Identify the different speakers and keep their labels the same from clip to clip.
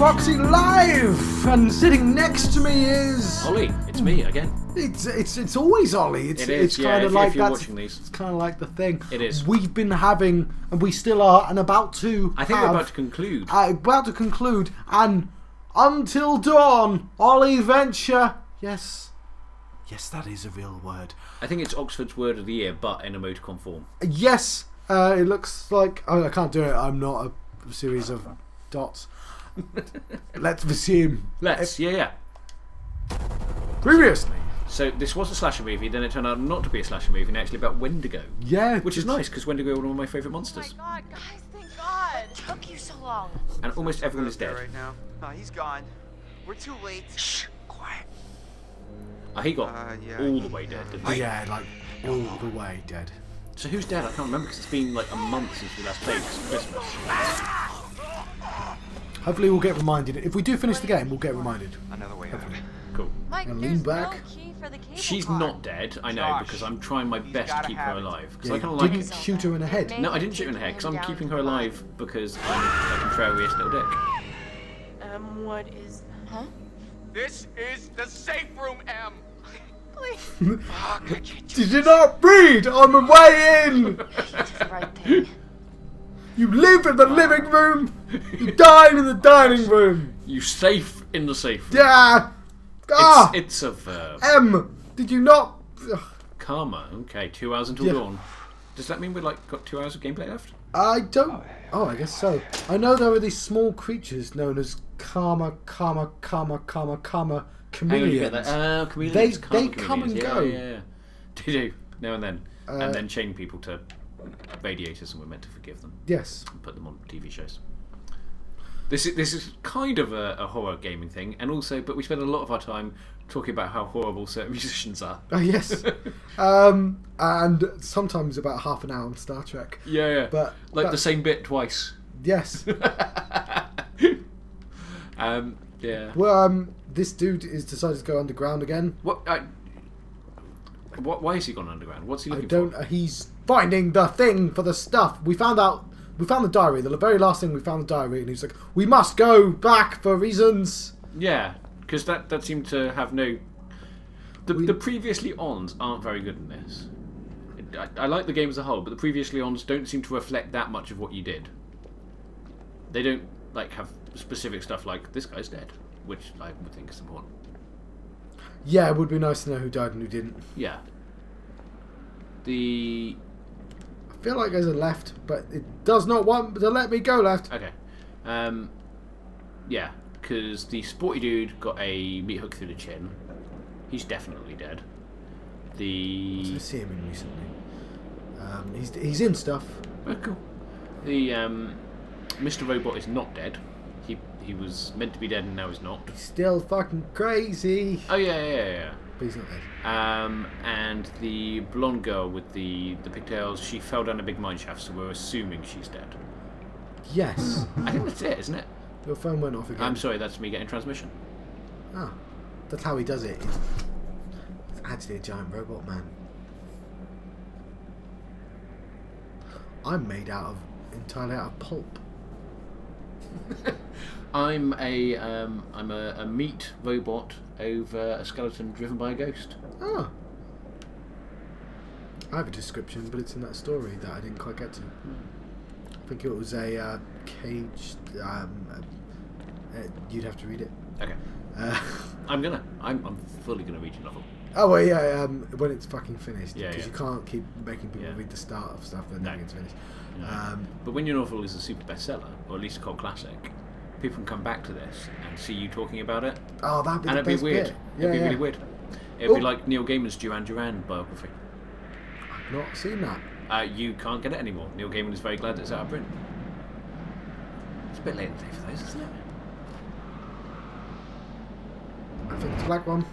Speaker 1: Foxy Live, and sitting next to me is
Speaker 2: Ollie. It's me again.
Speaker 1: It's always Ollie. It's
Speaker 2: Yeah,
Speaker 1: kind of
Speaker 2: if
Speaker 1: like
Speaker 2: you're
Speaker 1: that.
Speaker 2: watching these.
Speaker 1: It's kind of like the thing.
Speaker 2: It is.
Speaker 1: We've been having, and we still are, and about to.
Speaker 2: I think we're about to conclude.
Speaker 1: About to conclude, and until dawn, Oliventure. Yes, that is a real word.
Speaker 2: I think it's Oxford's word of the year, but in emoticon form.
Speaker 1: Yes, it looks like. Oh, I can't do it. I'm not a series of dots. Let's resume.
Speaker 2: Yeah.
Speaker 1: Previously.
Speaker 2: So this was a slasher movie, then it turned out not to be a slasher movie, and actually about Wendigo.
Speaker 1: Yeah.
Speaker 2: Which is nice, because Wendigo are one of my favourite monsters.
Speaker 3: Oh my god, guys, thank God. What took you so long?
Speaker 2: And almost everyone is dead.
Speaker 4: Right now. He's gone. We're too late.
Speaker 3: Shh, quiet.
Speaker 2: He got
Speaker 4: yeah.
Speaker 2: all the way dead, didn't he?
Speaker 1: Yeah, like all the way dead.
Speaker 2: So who's dead? I can't remember, because it's been like a month since we last played, because of Christmas.
Speaker 1: Hopefully we'll get reminded. If we do finish the game, we'll get reminded.
Speaker 4: Another way out.
Speaker 2: Cool.
Speaker 3: Mike,
Speaker 1: And
Speaker 3: there's
Speaker 1: lean back.
Speaker 3: no key for the cable
Speaker 2: She's
Speaker 3: car.
Speaker 2: not dead, I know,
Speaker 4: Josh,
Speaker 2: because I'm trying my
Speaker 4: he's
Speaker 2: best to
Speaker 4: gotta
Speaker 2: keep her
Speaker 4: have it.
Speaker 2: alive. Because
Speaker 1: Yeah,
Speaker 2: I kind of
Speaker 1: you
Speaker 2: like...
Speaker 1: didn't shoot her in the head.
Speaker 2: No, I didn't shoot her in the head, because I'm keeping her alive because I'm a contrarious little dick.
Speaker 3: What is... Huh?
Speaker 4: This is the safe room, M.
Speaker 3: Please.
Speaker 4: Fuck, I can't do
Speaker 1: Did you not read on the way in?
Speaker 3: You did the right thing.
Speaker 1: You live in the living room. You dine in the dining room.
Speaker 2: You safe in the safe room.
Speaker 1: Yeah. Ah.
Speaker 2: It's a verb.
Speaker 1: M. Did you not? Ugh.
Speaker 2: Karma. Okay, 2 hours until
Speaker 1: Yeah.
Speaker 2: dawn. Does that mean we've got 2 hours of gameplay left?
Speaker 1: I don't. Oh, I guess so. I know there are these small creatures known as chameleons.
Speaker 2: Chameleons.
Speaker 1: They come and go.
Speaker 2: Yeah. They do, now and then. And then chain people to radiators, and we're meant to forgive them
Speaker 1: Yes.
Speaker 2: and put them on TV shows. This is kind of a horror gaming thing, and also, but we spend a lot of our time talking about how horrible certain musicians are.
Speaker 1: Oh yes. And sometimes about half an hour on Star Trek.
Speaker 2: Yeah.
Speaker 1: But
Speaker 2: like the same bit twice.
Speaker 1: Yes.
Speaker 2: Yeah.
Speaker 1: Well, this dude is decided to go underground again.
Speaker 2: Why has he gone underground? What's he
Speaker 1: I
Speaker 2: looking
Speaker 1: don't.
Speaker 2: for?
Speaker 1: He's finding the thing for the stuff. We found the diary. The very last thing we found the diary, and he's like, "We must go back for reasons."
Speaker 2: Yeah, because that seemed to have no. The previously ons aren't very good in this. I like the game as a whole, but the previously ons don't seem to reflect that much of what you did. They don't like have specific stuff like this guy's dead, which I would think is important.
Speaker 1: Yeah, it would be nice to know who died and who didn't.
Speaker 2: Yeah.
Speaker 1: I feel like there's a left, but it does not want to let me go left.
Speaker 2: Okay. Yeah, because the sporty dude got a meat hook through the chin. He's definitely dead.
Speaker 1: I see him in recently. He's in stuff.
Speaker 2: Oh, cool. The Mr. Robot is not dead. He was meant to be dead and now he's not.
Speaker 1: He's still fucking crazy.
Speaker 2: Oh yeah.
Speaker 1: But he's not dead.
Speaker 2: And the blonde girl with the pigtails, she fell down a big mine shaft, so we're assuming she's dead.
Speaker 1: Yes.
Speaker 2: I think that's it, isn't it?
Speaker 1: Your phone went off again.
Speaker 2: I'm sorry, that's me getting transmission.
Speaker 1: Ah, that's how he does it. It's actually a giant robot man. I'm made entirely out of pulp.
Speaker 2: I'm a meat robot over a skeleton driven by a ghost.
Speaker 1: Ah. I have a description, but it's in that story that I didn't quite get to. I think it was a cage. You'd have to read it.
Speaker 2: Okay. I'm fully gonna read your novel.
Speaker 1: Oh well, yeah. When it's fucking finished, because
Speaker 2: Yeah.
Speaker 1: you can't keep making people read the start of stuff that never gets finished.
Speaker 2: But when your novel is a super bestseller, or at least a cult classic, people can come back to this and see you talking about it.
Speaker 1: Oh, that'd be
Speaker 2: And
Speaker 1: the
Speaker 2: it'd be
Speaker 1: best
Speaker 2: weird.
Speaker 1: bit.
Speaker 2: It'd be
Speaker 1: Yeah,
Speaker 2: really
Speaker 1: yeah.
Speaker 2: weird. It'd be
Speaker 1: Oh.
Speaker 2: like Neil Gaiman's Duran Duran biography.
Speaker 1: I've not seen that.
Speaker 2: You can't get it anymore. Neil Gaiman is very glad that it's out of print. It's a bit late in the day for those, isn't it?
Speaker 1: I think it's a black one.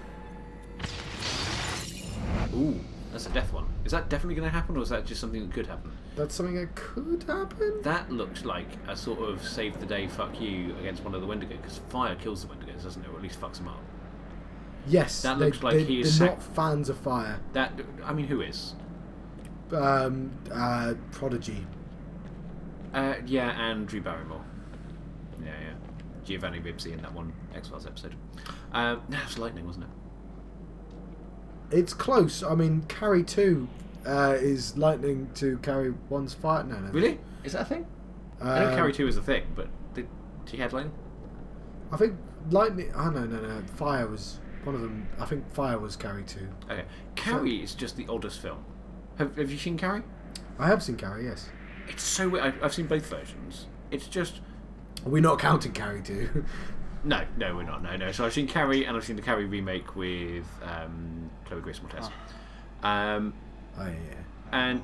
Speaker 2: Ooh, that's a death one. Is that definitely going to happen, or is that just something that could happen?
Speaker 1: That's something that could happen.
Speaker 2: That looks like a sort of save the day fuck you against one of the Wendigo, because fire kills the Wendigos, doesn't it? Or at least fucks them up.
Speaker 1: Yes,
Speaker 2: That looks like he is
Speaker 1: they're not fans of fire.
Speaker 2: Who is?
Speaker 1: Prodigy.
Speaker 2: Yeah, and Drew Barrymore. Yeah. Giovanni Ribisi in that one X-Files episode. No, it was lightning, wasn't it?
Speaker 1: It's close. I mean, Carrie 2 is lightning to Carrie 1's fire. No.
Speaker 2: Really? Is that a thing? I know Carrie 2 is a thing, but did she had lightning?
Speaker 1: I think lightning. Oh, no. Fire was one of them. I think fire was Carrie 2.
Speaker 2: Okay. Carrie is just the oddest film. Have you seen Carrie?
Speaker 1: I have seen Carrie, yes.
Speaker 2: It's so weird. I've seen both versions. It's just...
Speaker 1: We're not counting Carrie 2.
Speaker 2: No, we're not. No. So I've seen Carrie, and I've seen the Carrie remake with Chloe Grace Moretz.
Speaker 1: Oh, yeah.
Speaker 2: And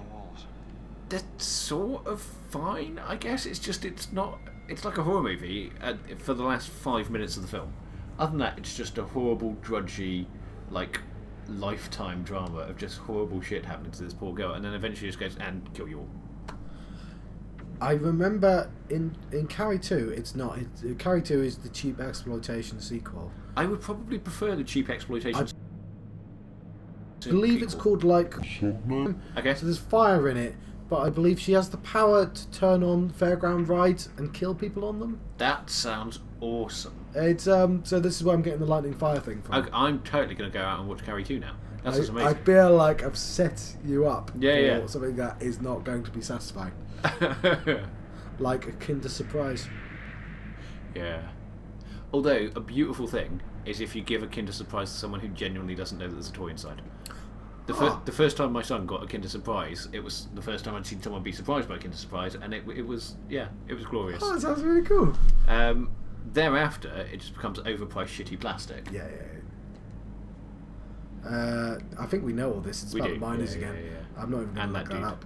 Speaker 2: they're sort of fine, I guess. It's just, it's not... It's like a horror movie for the last 5 minutes of the film. Other than that, it's just a horrible, drudgy, like, lifetime drama of just horrible shit happening to this poor girl, and then eventually just goes, and kill you all.
Speaker 1: I remember in Carrie 2, it's not. Carrie 2 is the cheap exploitation sequel.
Speaker 2: I would probably prefer the cheap exploitation.
Speaker 1: I believe it's called, like...
Speaker 2: Okay.
Speaker 1: So there's fire in it, but I believe she has the power to turn on fairground rides and kill people on them.
Speaker 2: That sounds awesome.
Speaker 1: It's so this is where I'm getting the lightning fire thing from.
Speaker 2: I'm totally going to go out and watch Carrie 2 now. That sounds amazing.
Speaker 1: I feel like I've set you up
Speaker 2: for
Speaker 1: something that is not going to be satisfying. Like a Kinder Surprise.
Speaker 2: Yeah. Although, a beautiful thing is if you give a Kinder Surprise to someone who genuinely doesn't know that there's a toy inside. The first time my son got a Kinder Surprise, it was the first time I'd seen someone be surprised by a Kinder Surprise, and it was glorious.
Speaker 1: Oh, that sounds really cool.
Speaker 2: Thereafter, it just becomes overpriced shitty plastic.
Speaker 1: Yeah. I think we know all this. It's about the miners again. Yeah. I'm not even going to look that up.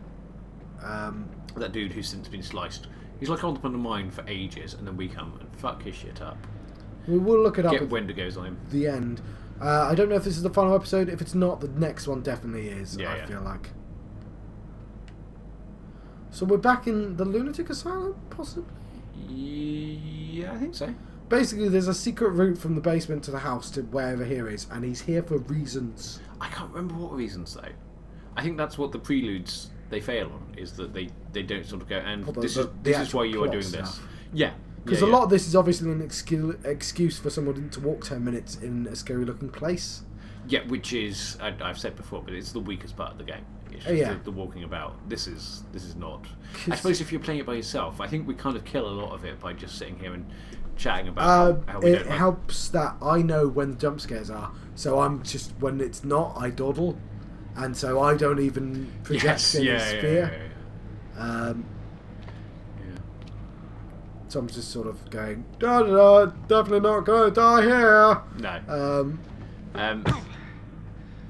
Speaker 2: That dude who's since been sliced. He's like on the mine for ages, and then we come and fuck his shit up.
Speaker 1: We will look it up.
Speaker 2: Get Wendigos on him.
Speaker 1: The end. I don't know if this is the final episode. If it's not, the next one definitely is. I feel like. So we're back in the lunatic asylum, possibly.
Speaker 2: Yeah, I think so.
Speaker 1: Basically, there's a secret route from the basement to the house to wherever he is, and he's here for reasons.
Speaker 2: I can't remember what reasons though. I think that's what the preludes they fail on, is that they don't sort of go, and this is why you are doing this. Yeah.
Speaker 1: Because a lot of this is obviously an excuse for someone to walk 10 minutes in a scary looking place.
Speaker 2: Yeah, which is, I've said before, but it's the weakest part of the game. It's just the walking about. This is not. I suppose if you're playing it by yourself, I think we kind of kill a lot of it by just sitting here and chatting about how we don't.
Speaker 1: It helps that I know when the jump scares are, so I'm just, when it's not, I dawdle, and so I don't even project any fear. So I'm just sort of going, definitely not going to die here.
Speaker 2: No.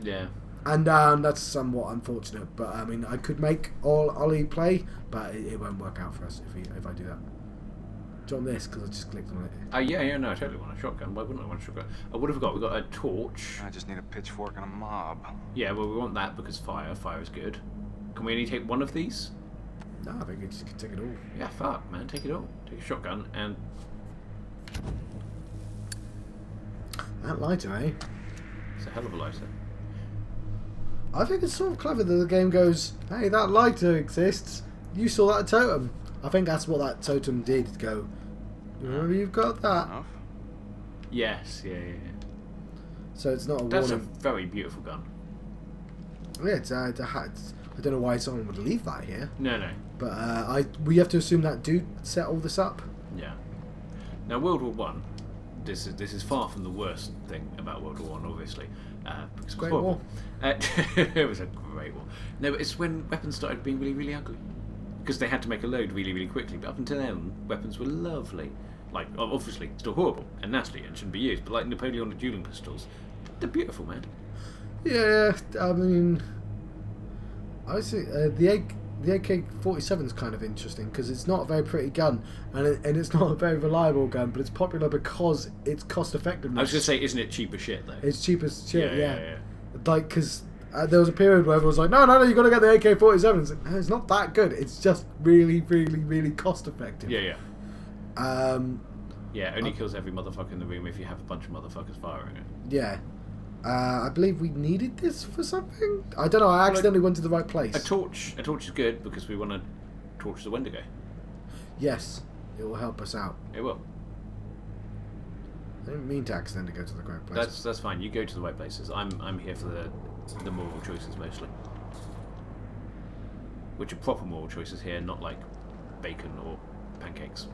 Speaker 2: Yeah.
Speaker 1: And that's somewhat unfortunate, but I mean, I could make Ollie play, but it won't work out for us if I do that. Do you want this? Because I just clicked on it.
Speaker 2: No, I totally want a shotgun. Why wouldn't I want a shotgun? What have we got? We've got a torch.
Speaker 4: I just need a pitchfork and a mob.
Speaker 2: Yeah, well, we want that because fire. Fire is good. Can we only take one of these?
Speaker 1: No, I think you just can take it all.
Speaker 2: Yeah, fuck, man, take it all. Take a shotgun and...
Speaker 1: That lighter, eh?
Speaker 2: It's a hell of a lighter.
Speaker 1: I think it's sort of clever that the game goes, hey, that lighter exists. You saw that totem. I think that's what that totem did, go, oh, you've got that.
Speaker 4: Enough?
Speaker 2: Yes, yeah.
Speaker 1: So it's not a
Speaker 2: That's
Speaker 1: warning.
Speaker 2: a very beautiful gun.
Speaker 1: Yeah, it's I don't know why someone would leave that here.
Speaker 2: No.
Speaker 1: But we have to assume that dude set all this up.
Speaker 2: Yeah. Now, World War One. This is far from the worst thing about World War One, obviously. Because
Speaker 1: Great War.
Speaker 2: It was a great war. No, but it's when weapons started being really, really ugly. Because they had to make a load really, really quickly. But up until then, weapons were lovely. Like, obviously, still horrible and nasty and shouldn't be used. But like Napoleonic dueling pistols, they're beautiful, man.
Speaker 1: Yeah, I mean, I see the AK-47 is kind of interesting because it's not a very pretty gun and it's not a very reliable gun, but it's popular because it's cost effectiveness.
Speaker 2: I was going to say, isn't it cheap as shit though?
Speaker 1: It's cheap as shit, yeah.
Speaker 2: Yeah.
Speaker 1: Like, because there was a period where everyone was like, no, you got to get the AK-47. It's like, no, it's not that good. It's just really, really, really cost effective.
Speaker 2: Yeah. Yeah, it only kills every motherfucker in the room if you have a bunch of motherfuckers firing it.
Speaker 1: Yeah. I believe we needed this for something. I don't know. I accidentally went to the right place.
Speaker 2: A torch is good because we want to torch the Wendigo.
Speaker 1: Yes, it will help us out.
Speaker 2: It will.
Speaker 1: I didn't mean to accidentally go to the correct place.
Speaker 2: That's fine. You go to the right places. I'm here for the moral choices mostly, which are proper moral choices here, not like bacon or pancakes.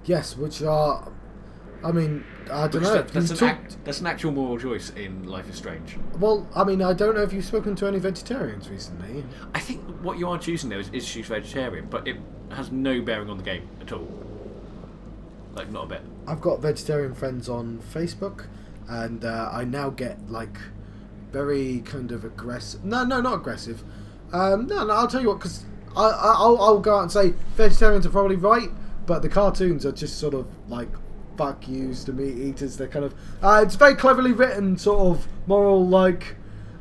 Speaker 1: Yes, which are. I mean, I don't know.
Speaker 2: That's an actual moral choice in Life is Strange.
Speaker 1: Well, I mean, I don't know if you've spoken to any vegetarians recently.
Speaker 2: I think what you are choosing there is she's vegetarian, but it has no bearing on the game at all. Like, not a bit.
Speaker 1: I've got vegetarian friends on Facebook, and I now get like very kind of aggressive. No, not aggressive. No, I'll tell you what, because I'll go out and say vegetarians are probably right, but the cartoons are just sort of like fuck yous to meat eaters. They're kind of it's very cleverly written, sort of moral. Like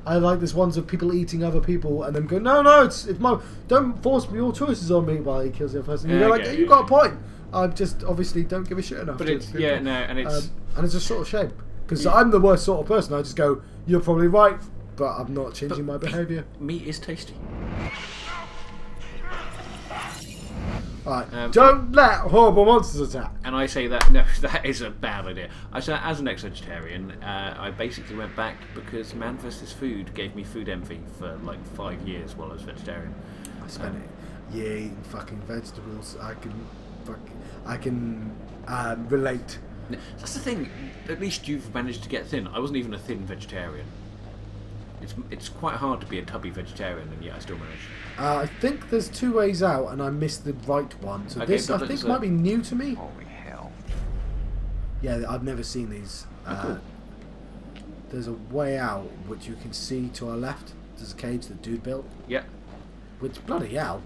Speaker 1: I like this ones of people eating other people and then go, no, it's my, don't force your choices on me while he kills the other person. You're like, you got a point. I just obviously don't give a shit enough.
Speaker 2: But it's and
Speaker 1: it's a sort of shame because I'm the worst sort of person. I just go, you're probably right, but I'm not changing my behaviour.
Speaker 2: Meat is tasty.
Speaker 1: Alright, don't let horrible monsters attack.
Speaker 2: And I say that, no, that is a bad idea. I say, as an ex-vegetarian, I basically went back because Man vs. Food gave me food envy for like 5 years while I was vegetarian.
Speaker 1: I spent it eating fucking vegetables. I can relate.
Speaker 2: That's the thing. At least you've managed to get thin. I wasn't even a thin vegetarian. It's quite hard to be a tubby vegetarian, and yet I still managed.
Speaker 1: I think there's 2 ways out, and I missed the right one. So
Speaker 2: Okay,
Speaker 1: this I think might be new to me.
Speaker 4: Holy hell.
Speaker 1: Yeah, I've never seen these.
Speaker 2: Cool.
Speaker 1: There's a way out which you can see to our left. There's a cage that dude built.
Speaker 2: Yeah.
Speaker 1: Which bloody hell,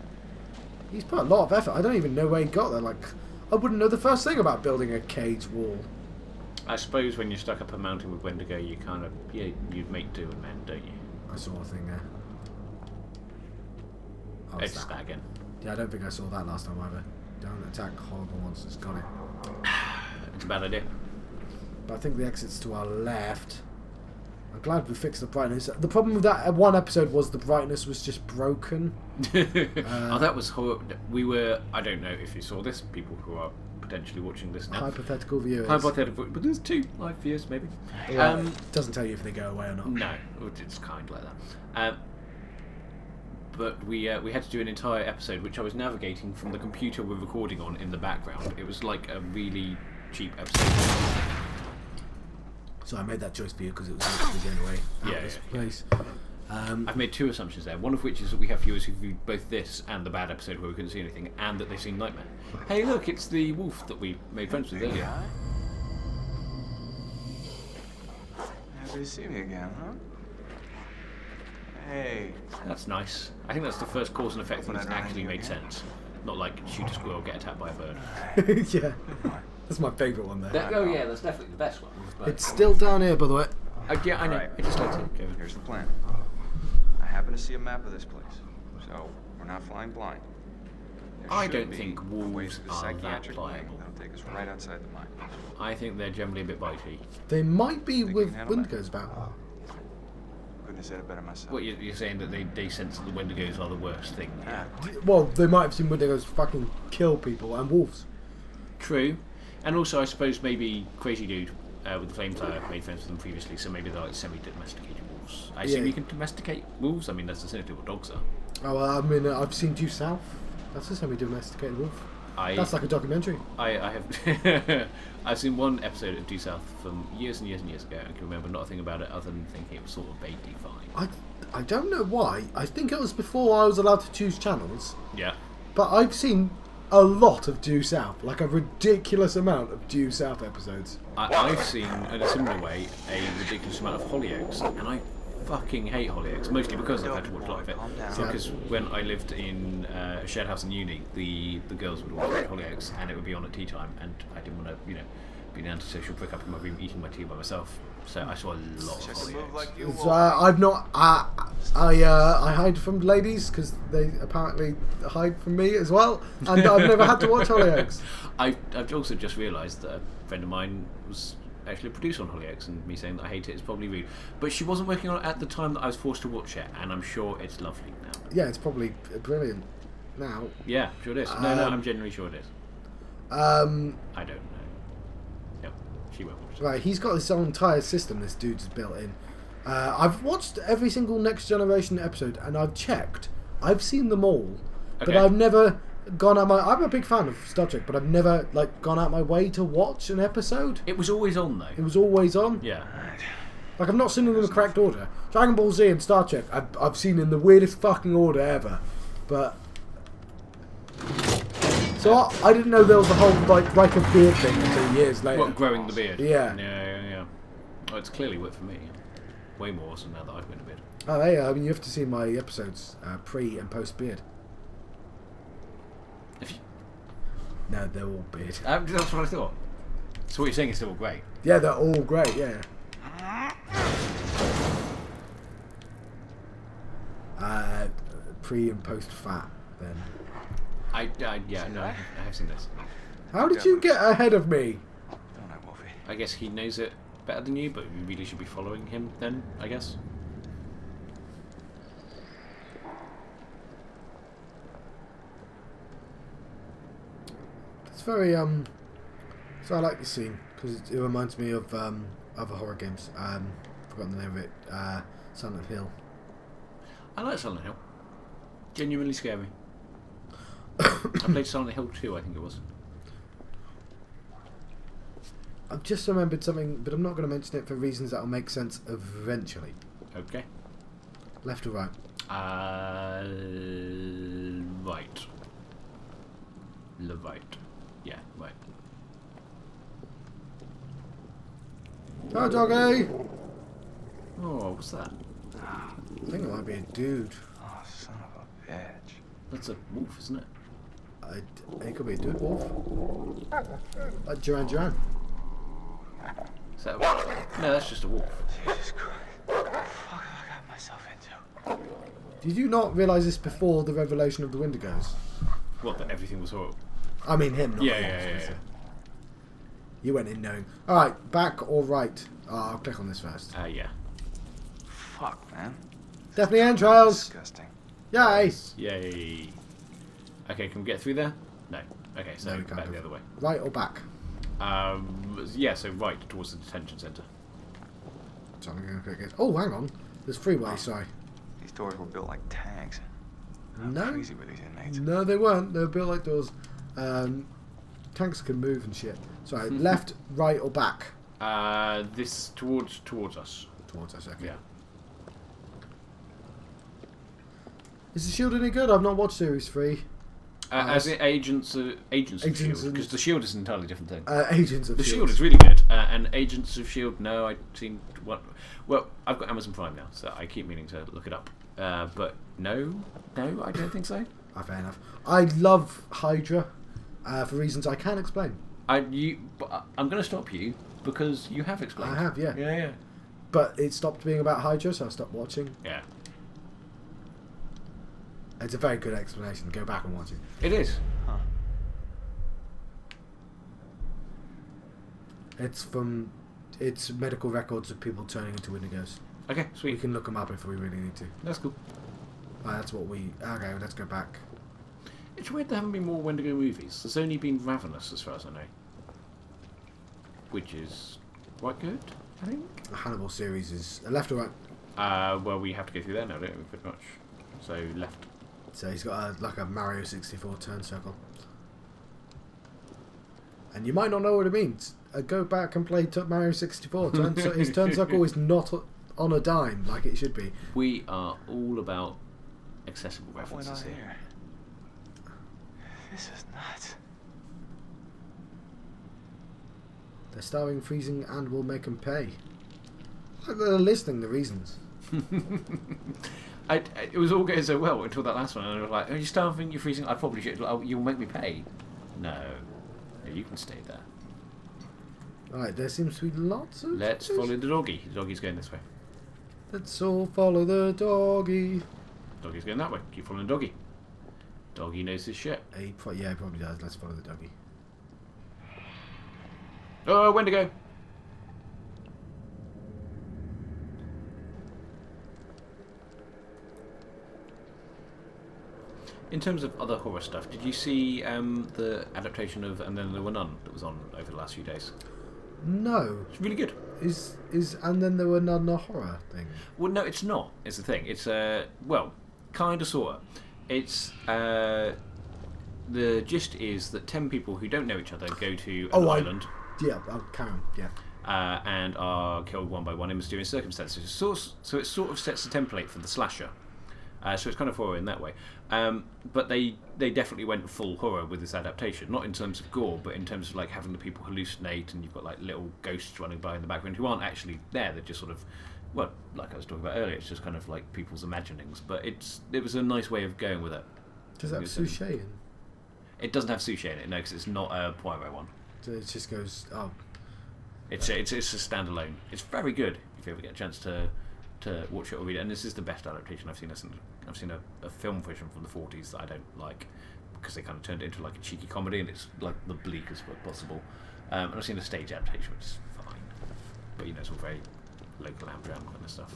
Speaker 1: he's put a lot of effort. I don't even know where he got there. Like, I wouldn't know the first thing about building a cage wall.
Speaker 2: I suppose when you're stuck up a mountain with Wendigo, you kind of you make do and mend, don't you?
Speaker 1: I saw a thing there. Oh,
Speaker 2: It's that again.
Speaker 1: Yeah, I don't think I saw that last time either. Don't attack horrible monsters. Got it.
Speaker 2: It's a bad idea.
Speaker 1: But I think the exit's to our left. I'm glad we fixed the brightness. The problem with that one episode was the brightness was just broken.
Speaker 2: Oh, that was horrible. I don't know if you saw this, people who are potentially watching this now.
Speaker 1: Hypothetical viewers.
Speaker 2: Hypothetical, but there's 2 live viewers maybe.
Speaker 1: Yeah, doesn't tell you if they go away or not.
Speaker 2: No, it's kind of like that. But we had to do an entire episode, which I was navigating from the computer we're recording on in the background. It was like a really cheap episode.
Speaker 1: So I made that choice for you because it was literally going away out of this place.
Speaker 2: I've made 2 assumptions there. One of which is that we have viewers who viewed both this and the bad episode where we couldn't see anything, and that they've seen Nightmare. Hey, look, it's the wolf that we made friends with earlier.
Speaker 4: Happy to see me again, huh? Hey.
Speaker 2: That's nice. I think that's the first cause and effect thing that's actually made sense. Not like shoot a squirrel, get attacked by a bird.
Speaker 1: Yeah. That's my favourite one there.
Speaker 2: That's definitely the best one. But
Speaker 1: It's still down here, by the way.
Speaker 2: yeah, I know.
Speaker 4: Right.
Speaker 2: I just like to go.
Speaker 4: Here's the plan. I happen to see a map of this place, so we're not flying blind. There
Speaker 2: I
Speaker 4: should
Speaker 2: don't
Speaker 4: be
Speaker 2: think
Speaker 4: a way
Speaker 2: wolves
Speaker 4: to the
Speaker 2: are that
Speaker 4: psychiatric wing
Speaker 2: pliable.
Speaker 4: that'll take us right outside the mine.
Speaker 2: I think they're generally a bit bitey.
Speaker 1: They might be
Speaker 4: They
Speaker 1: with
Speaker 4: can handle that.
Speaker 1: Wendigos about.
Speaker 4: Couldn't have said it better myself.
Speaker 2: What you're saying that they sense that the Wendigos are the worst thing.
Speaker 4: Ah,
Speaker 1: Well, they might have seen Wendigos fucking kill people and wolves.
Speaker 2: True, and also I suppose maybe Crazy Dude with the flamethrower made friends with them previously, so maybe they're like semi-domesticated wolves. I assume
Speaker 1: Yeah.
Speaker 2: you can domesticate wolves. I mean, that's essentially what dogs are.
Speaker 1: Oh, I mean, I've seen Due South. That's a semi-domesticated wolf. That's like a documentary.
Speaker 2: I have I've seen one episode of Due South from years and years and years ago. I can remember nothing about it other than thinking it was sort of vaguely fine.
Speaker 1: I don't know why. I think it was before I was allowed to choose channels.
Speaker 2: Yeah.
Speaker 1: But I've seen a lot of Due South, like a ridiculous amount of Due South episodes.
Speaker 2: I've seen, in a similar way, a ridiculous amount of Hollyoaks, and I fucking hate Hollyoaks, mostly because I've had to watch a lot of it. Because when I lived in a shared house in uni, the girls would always watch Hollyoaks, and it would be on at tea time, and I didn't want to, be an antisocial prick up in my room eating my tea by myself. So I saw a lot of
Speaker 4: check a move
Speaker 2: Hollyoaks.
Speaker 4: like you
Speaker 1: So I've not. I hide from ladies because they apparently hide from me as well, and I've never had to watch Hollyoaks.
Speaker 2: I've also just realised that a friend of mine was actually a producer on Hollyoaks, and me saying that I hate it is probably rude. But she wasn't working on it at the time that I was forced to watch it, and I'm sure it's lovely now.
Speaker 1: Yeah, it's probably brilliant now.
Speaker 2: Yeah, sure it is. No, I'm genuinely sure it is. I don't know. Yep, She won't watch it.
Speaker 1: Right, he's got his own entire system. This dude's built in. I've watched every single Next Generation episode, and I've checked. I've seen them all, but
Speaker 2: Okay.
Speaker 1: I've never gone out my. I'm a big fan of Star Trek, but I've never gone out my way to watch an episode.
Speaker 2: It was always on though.
Speaker 1: It was always on.
Speaker 2: Yeah.
Speaker 1: Like, I've not seen them in the correct order. Dragon Ball Z and Star Trek, I've seen in the weirdest fucking order ever. But... So I didn't know there was a whole, like a beard thing until years later.
Speaker 2: What, growing the beard?
Speaker 1: Yeah.
Speaker 2: Yeah. Oh, it's clearly worked for me. Way more so now that I've grown a beard.
Speaker 1: Oh, yeah, I mean, you have to see my episodes, pre and post beard.
Speaker 2: If you,
Speaker 1: No, they're all beard.
Speaker 2: that's what I thought. So what you're saying is still great.
Speaker 1: Yeah, they're all great, yeah. Pre and post fat, then.
Speaker 2: Yeah, no, I have seen this.
Speaker 1: How did you get ahead of me?
Speaker 4: Don't I, Wolfie?
Speaker 2: I guess he knows it better than you, but you really should be following him then, I guess.
Speaker 1: It's very, so I like this scene, because it reminds me of, other horror games. Forgotten the name of it. Silent Hill.
Speaker 2: I like Silent Hill. Genuinely scary. I played Silent Hill 2, I think it was.
Speaker 1: I've just remembered something, but I'm not going to mention it for reasons that will make sense eventually.
Speaker 2: Okay.
Speaker 1: Left or right?
Speaker 2: Right. Right. Yeah, right.
Speaker 1: Hi, doggy!
Speaker 2: Oh, what's that?
Speaker 1: I think it might be a dude.
Speaker 4: Oh, son of a bitch.
Speaker 2: That's a wolf, isn't it?
Speaker 1: It could be a dude wolf. Like Duran Duran.
Speaker 2: Is that no, that's just a wolf.
Speaker 4: Jesus Christ. What the fuck have I got myself into?
Speaker 1: Did you not realise this before the revelation of the Wendigos?
Speaker 2: What, that everything was horrible?
Speaker 1: I mean him, not
Speaker 2: Yeah,
Speaker 1: him,
Speaker 2: yeah, yeah,
Speaker 1: obviously.
Speaker 2: yeah.
Speaker 1: You went in knowing. Alright, back or right? I'll click on this first.
Speaker 2: Yeah.
Speaker 4: Fuck, man.
Speaker 1: Definitely entrails!
Speaker 4: Disgusting.
Speaker 1: Yay!
Speaker 2: Yay. Okay, can we get through there? No. Okay, so
Speaker 1: No, we can't
Speaker 2: back
Speaker 1: go.
Speaker 2: the other way.
Speaker 1: Right or back?
Speaker 2: Yeah, so right towards the detention centre.
Speaker 1: So I'm going to click it. Oh, hang on. There's freeway, sorry.
Speaker 4: These doors were built like tanks. How
Speaker 1: No.
Speaker 4: crazy were these inmates?
Speaker 1: No, they weren't. They were built like doors. Tanks can move and shit. Sorry, left, right or back?
Speaker 2: This towards us.
Speaker 1: Towards us, okay.
Speaker 2: Yeah.
Speaker 1: Is the Shield any good? I've not watched Series 3.
Speaker 2: As in Agents of
Speaker 1: Agents
Speaker 2: Shield,
Speaker 1: and-
Speaker 2: because the Shield is an entirely different thing.
Speaker 1: Agents of
Speaker 2: The
Speaker 1: Shield.
Speaker 2: Shield is really good, and Agents of Shield. No, I've seen what. Well, I've got Amazon Prime now, so I keep meaning to look it up. But no, I don't think so.
Speaker 1: Fair enough. I love Hydra for reasons I can't explain.
Speaker 2: But I'm going to stop you because you have explained.
Speaker 1: I have, yeah.
Speaker 2: Yeah.
Speaker 1: But it stopped being about Hydra, so I stopped watching.
Speaker 2: Yeah.
Speaker 1: It's a very good explanation. Go back and watch it.
Speaker 2: It is.
Speaker 4: Huh.
Speaker 1: It's medical records of people turning into Wendigos.
Speaker 2: Okay,
Speaker 1: We
Speaker 2: sweet.
Speaker 1: can look them up if we really need to.
Speaker 2: That's cool.
Speaker 1: That's what we... Okay, let's go back.
Speaker 2: It's weird there haven't been more Wendigo movies. There's only been Ravenous, as far as I know. Which is quite good, I think.
Speaker 1: The Hannibal series is... left or right?
Speaker 2: Well, we have to go through there now, don't we, pretty much. So, left.
Speaker 1: So he's got like a Mario 64 turn circle. And you might not know what it means. Go back and play Mario 64. His turn circle is not on a dime like it should be.
Speaker 2: We are all about accessible
Speaker 4: What went
Speaker 2: references
Speaker 4: on
Speaker 2: here.
Speaker 4: here? This is nuts.
Speaker 1: They're starving, freezing, and will make them pay. Like they're listing the reasons.
Speaker 2: It was all going so well until that last one, and I was like, "Are you starving? You're freezing? I probably should. Oh, you'll make me pay." No, you can stay there.
Speaker 1: Alright, there seems to be lots of...
Speaker 2: Let's follow the doggy. The doggy's going this way.
Speaker 1: Let's all follow the doggy.
Speaker 2: Doggy's going that way. Keep following doggy. Doggy knows his shit.
Speaker 1: He probably does. Let's follow the doggy.
Speaker 2: Oh, Wendigo! In terms of other horror stuff, did you see the adaptation of And Then There Were None that was on over the last few days?
Speaker 1: No.
Speaker 2: It's really good.
Speaker 1: Is and then there were none a horror thing.
Speaker 2: Well, no, it's not. It's the thing. It's well, kind of, sorta. It's the gist is that 10 people who don't know each other go to an island.
Speaker 1: Yeah, carry on. Yeah.
Speaker 2: And are killed one by one in mysterious circumstances. So it sort of sets the template for the slasher. So it's kind of horror in that way. But they definitely went full horror with this adaptation. Not in terms of gore, but in terms of like having the people hallucinate, and you've got like little ghosts running by in the background who aren't actually there. They're just sort of, well, like I was talking about earlier, it's just kind of like people's imaginings. But it was a nice way of going with it.
Speaker 1: Does that have Suchet in?
Speaker 2: It doesn't have Suchet in it, no, because it's not a Poirot one.
Speaker 1: So it just goes, oh.
Speaker 2: It's a standalone. It's very good if you ever get a chance to watch it or read it. And this is the best adaptation I've seen. I've seen a film version from the 40s that I don't like because they kind of turned it into like a cheeky comedy, and it's like the bleakest possible. And I've seen a stage adaptation, which is fine, but it's all very local am-jam kind of stuff.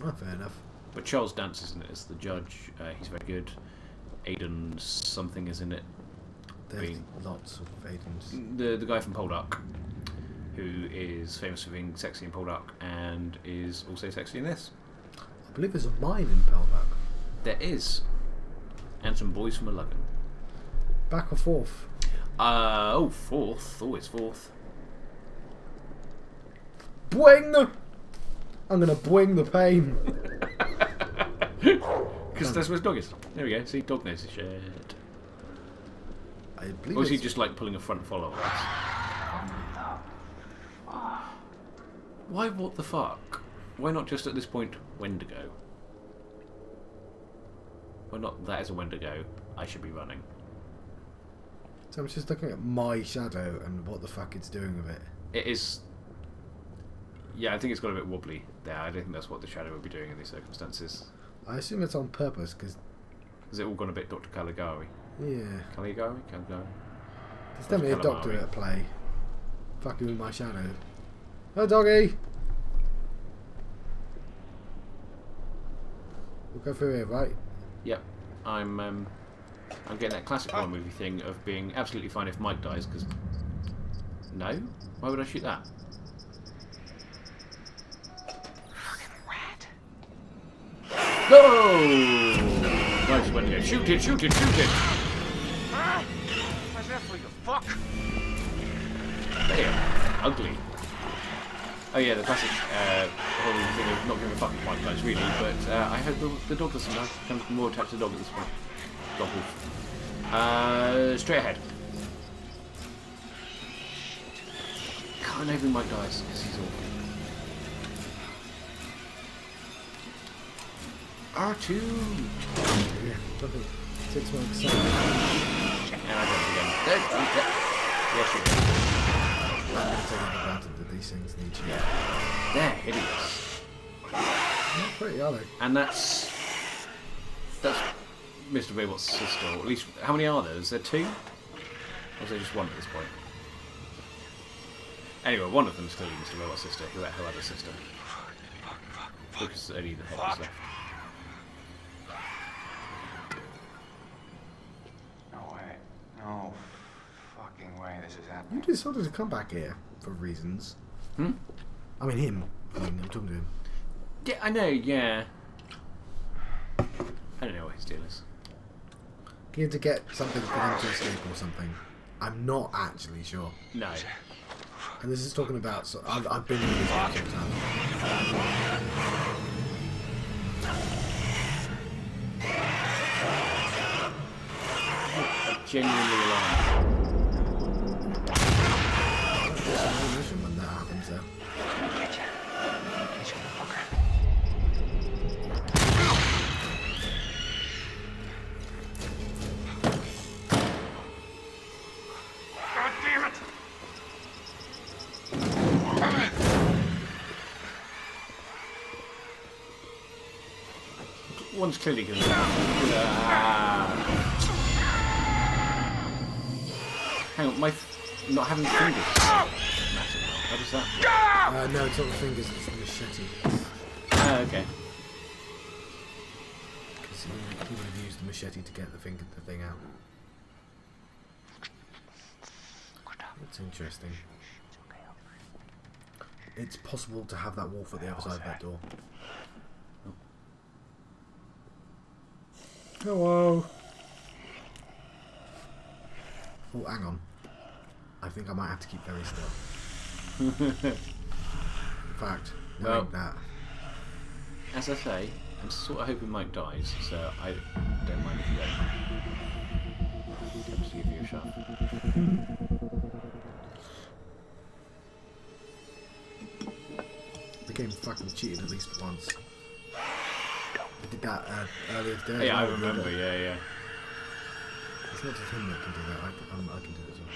Speaker 1: Oh, fair enough.
Speaker 2: But Charles Dance is in it as the judge. He's very good. Aidan something is in it.
Speaker 1: There's lots of Aidens.
Speaker 2: The guy from Poldark, who is famous for being sexy in Poldark and is also sexy in this.
Speaker 1: I believe there's a mine in Pelback.
Speaker 2: There is. And some boys from a Luggan.
Speaker 1: Back or forth?
Speaker 2: Fourth. Always fourth.
Speaker 1: Boing! I'm gonna boing the pain.
Speaker 2: Because that's where his dog is. There we go. See, dog knows his shit.
Speaker 1: I believe
Speaker 2: Or is he just like pulling a front follow? Why what the fuck? Why not just at this point Wendigo? Why not that is a Wendigo? I should be running.
Speaker 1: So I'm just looking at my shadow and what the fuck it's doing with it.
Speaker 2: It is. Yeah, I think it's got a bit wobbly there. I don't think that's what the shadow would be doing in these circumstances.
Speaker 1: I assume it's on purpose because.
Speaker 2: Has it all gone a bit Dr. Caligari?
Speaker 1: Yeah.
Speaker 2: Caligari?
Speaker 1: There's definitely a doctor at play. Fucking with my shadow. Oh, doggy! We'll go through here, right?
Speaker 2: Yep. I'm getting that classic horror movie thing of being absolutely fine if Mike dies, because... No? Why would I shoot that?
Speaker 3: Fucking rat.
Speaker 2: No! Nice Wendigo. Shoot it, shoot it, shoot it!
Speaker 3: Ah! What's that for, you fuck?
Speaker 2: Damn. Ugly. Oh yeah, the classic horror movie thing of not giving a fuck if Mike dies, really, but I hope the dog doesn't die. I'm more attached to the dog at this point. Dog wolf. Straight ahead. Can't even Mike dies, because he's awful. R2!
Speaker 1: Yeah, nothing. 6 months.
Speaker 2: And I got it again. Yes, you did.
Speaker 1: I'm going to take advantage that these things need you.
Speaker 2: They're hideous.
Speaker 1: Not pretty, are they?
Speaker 2: And that's Mr. Robot's sister, or at least, how many are there? Is there 2? Or is there just 1 at this point? Anyway, one of them is clearly Mr. Robot's sister, who had a sister. Because only the head was left.
Speaker 4: No way. No fucking way this is
Speaker 1: You
Speaker 4: happening.
Speaker 1: decided to come back here for reasons.
Speaker 2: Hmm?
Speaker 1: I mean him. I'm talking to him.
Speaker 2: Yeah, I know, yeah. I don't know what his deal is.
Speaker 1: Here to get something for him to escape or something. I'm not actually sure.
Speaker 2: No.
Speaker 1: And this is talking about. So I've been in this game sometime.
Speaker 2: I'm genuinely alarmed.
Speaker 1: There's some ammunition when that happens, though.
Speaker 3: Get ya. Get you, fucker. God damn it!
Speaker 2: One's clearly going to Hang on, not having fingers massive. How does that?
Speaker 1: No, it's not the fingers, it's the machete.
Speaker 2: Okay.
Speaker 1: Because he would have used the machete to get the thing out. That's interesting. it's possible to have that wolf at the other side of that door. Hello. Oh, hang on. I think I might have to keep very still. In fact, knowing that.
Speaker 2: As I say, I'm sort of hoping Mike dies, so I don't mind if you don't. I'm just give you a shot.
Speaker 1: The game fucking cheated at least once. I did that earlier today.
Speaker 2: Yeah, I remember, yeah.
Speaker 1: It's not just him that can do that, I can do it as well.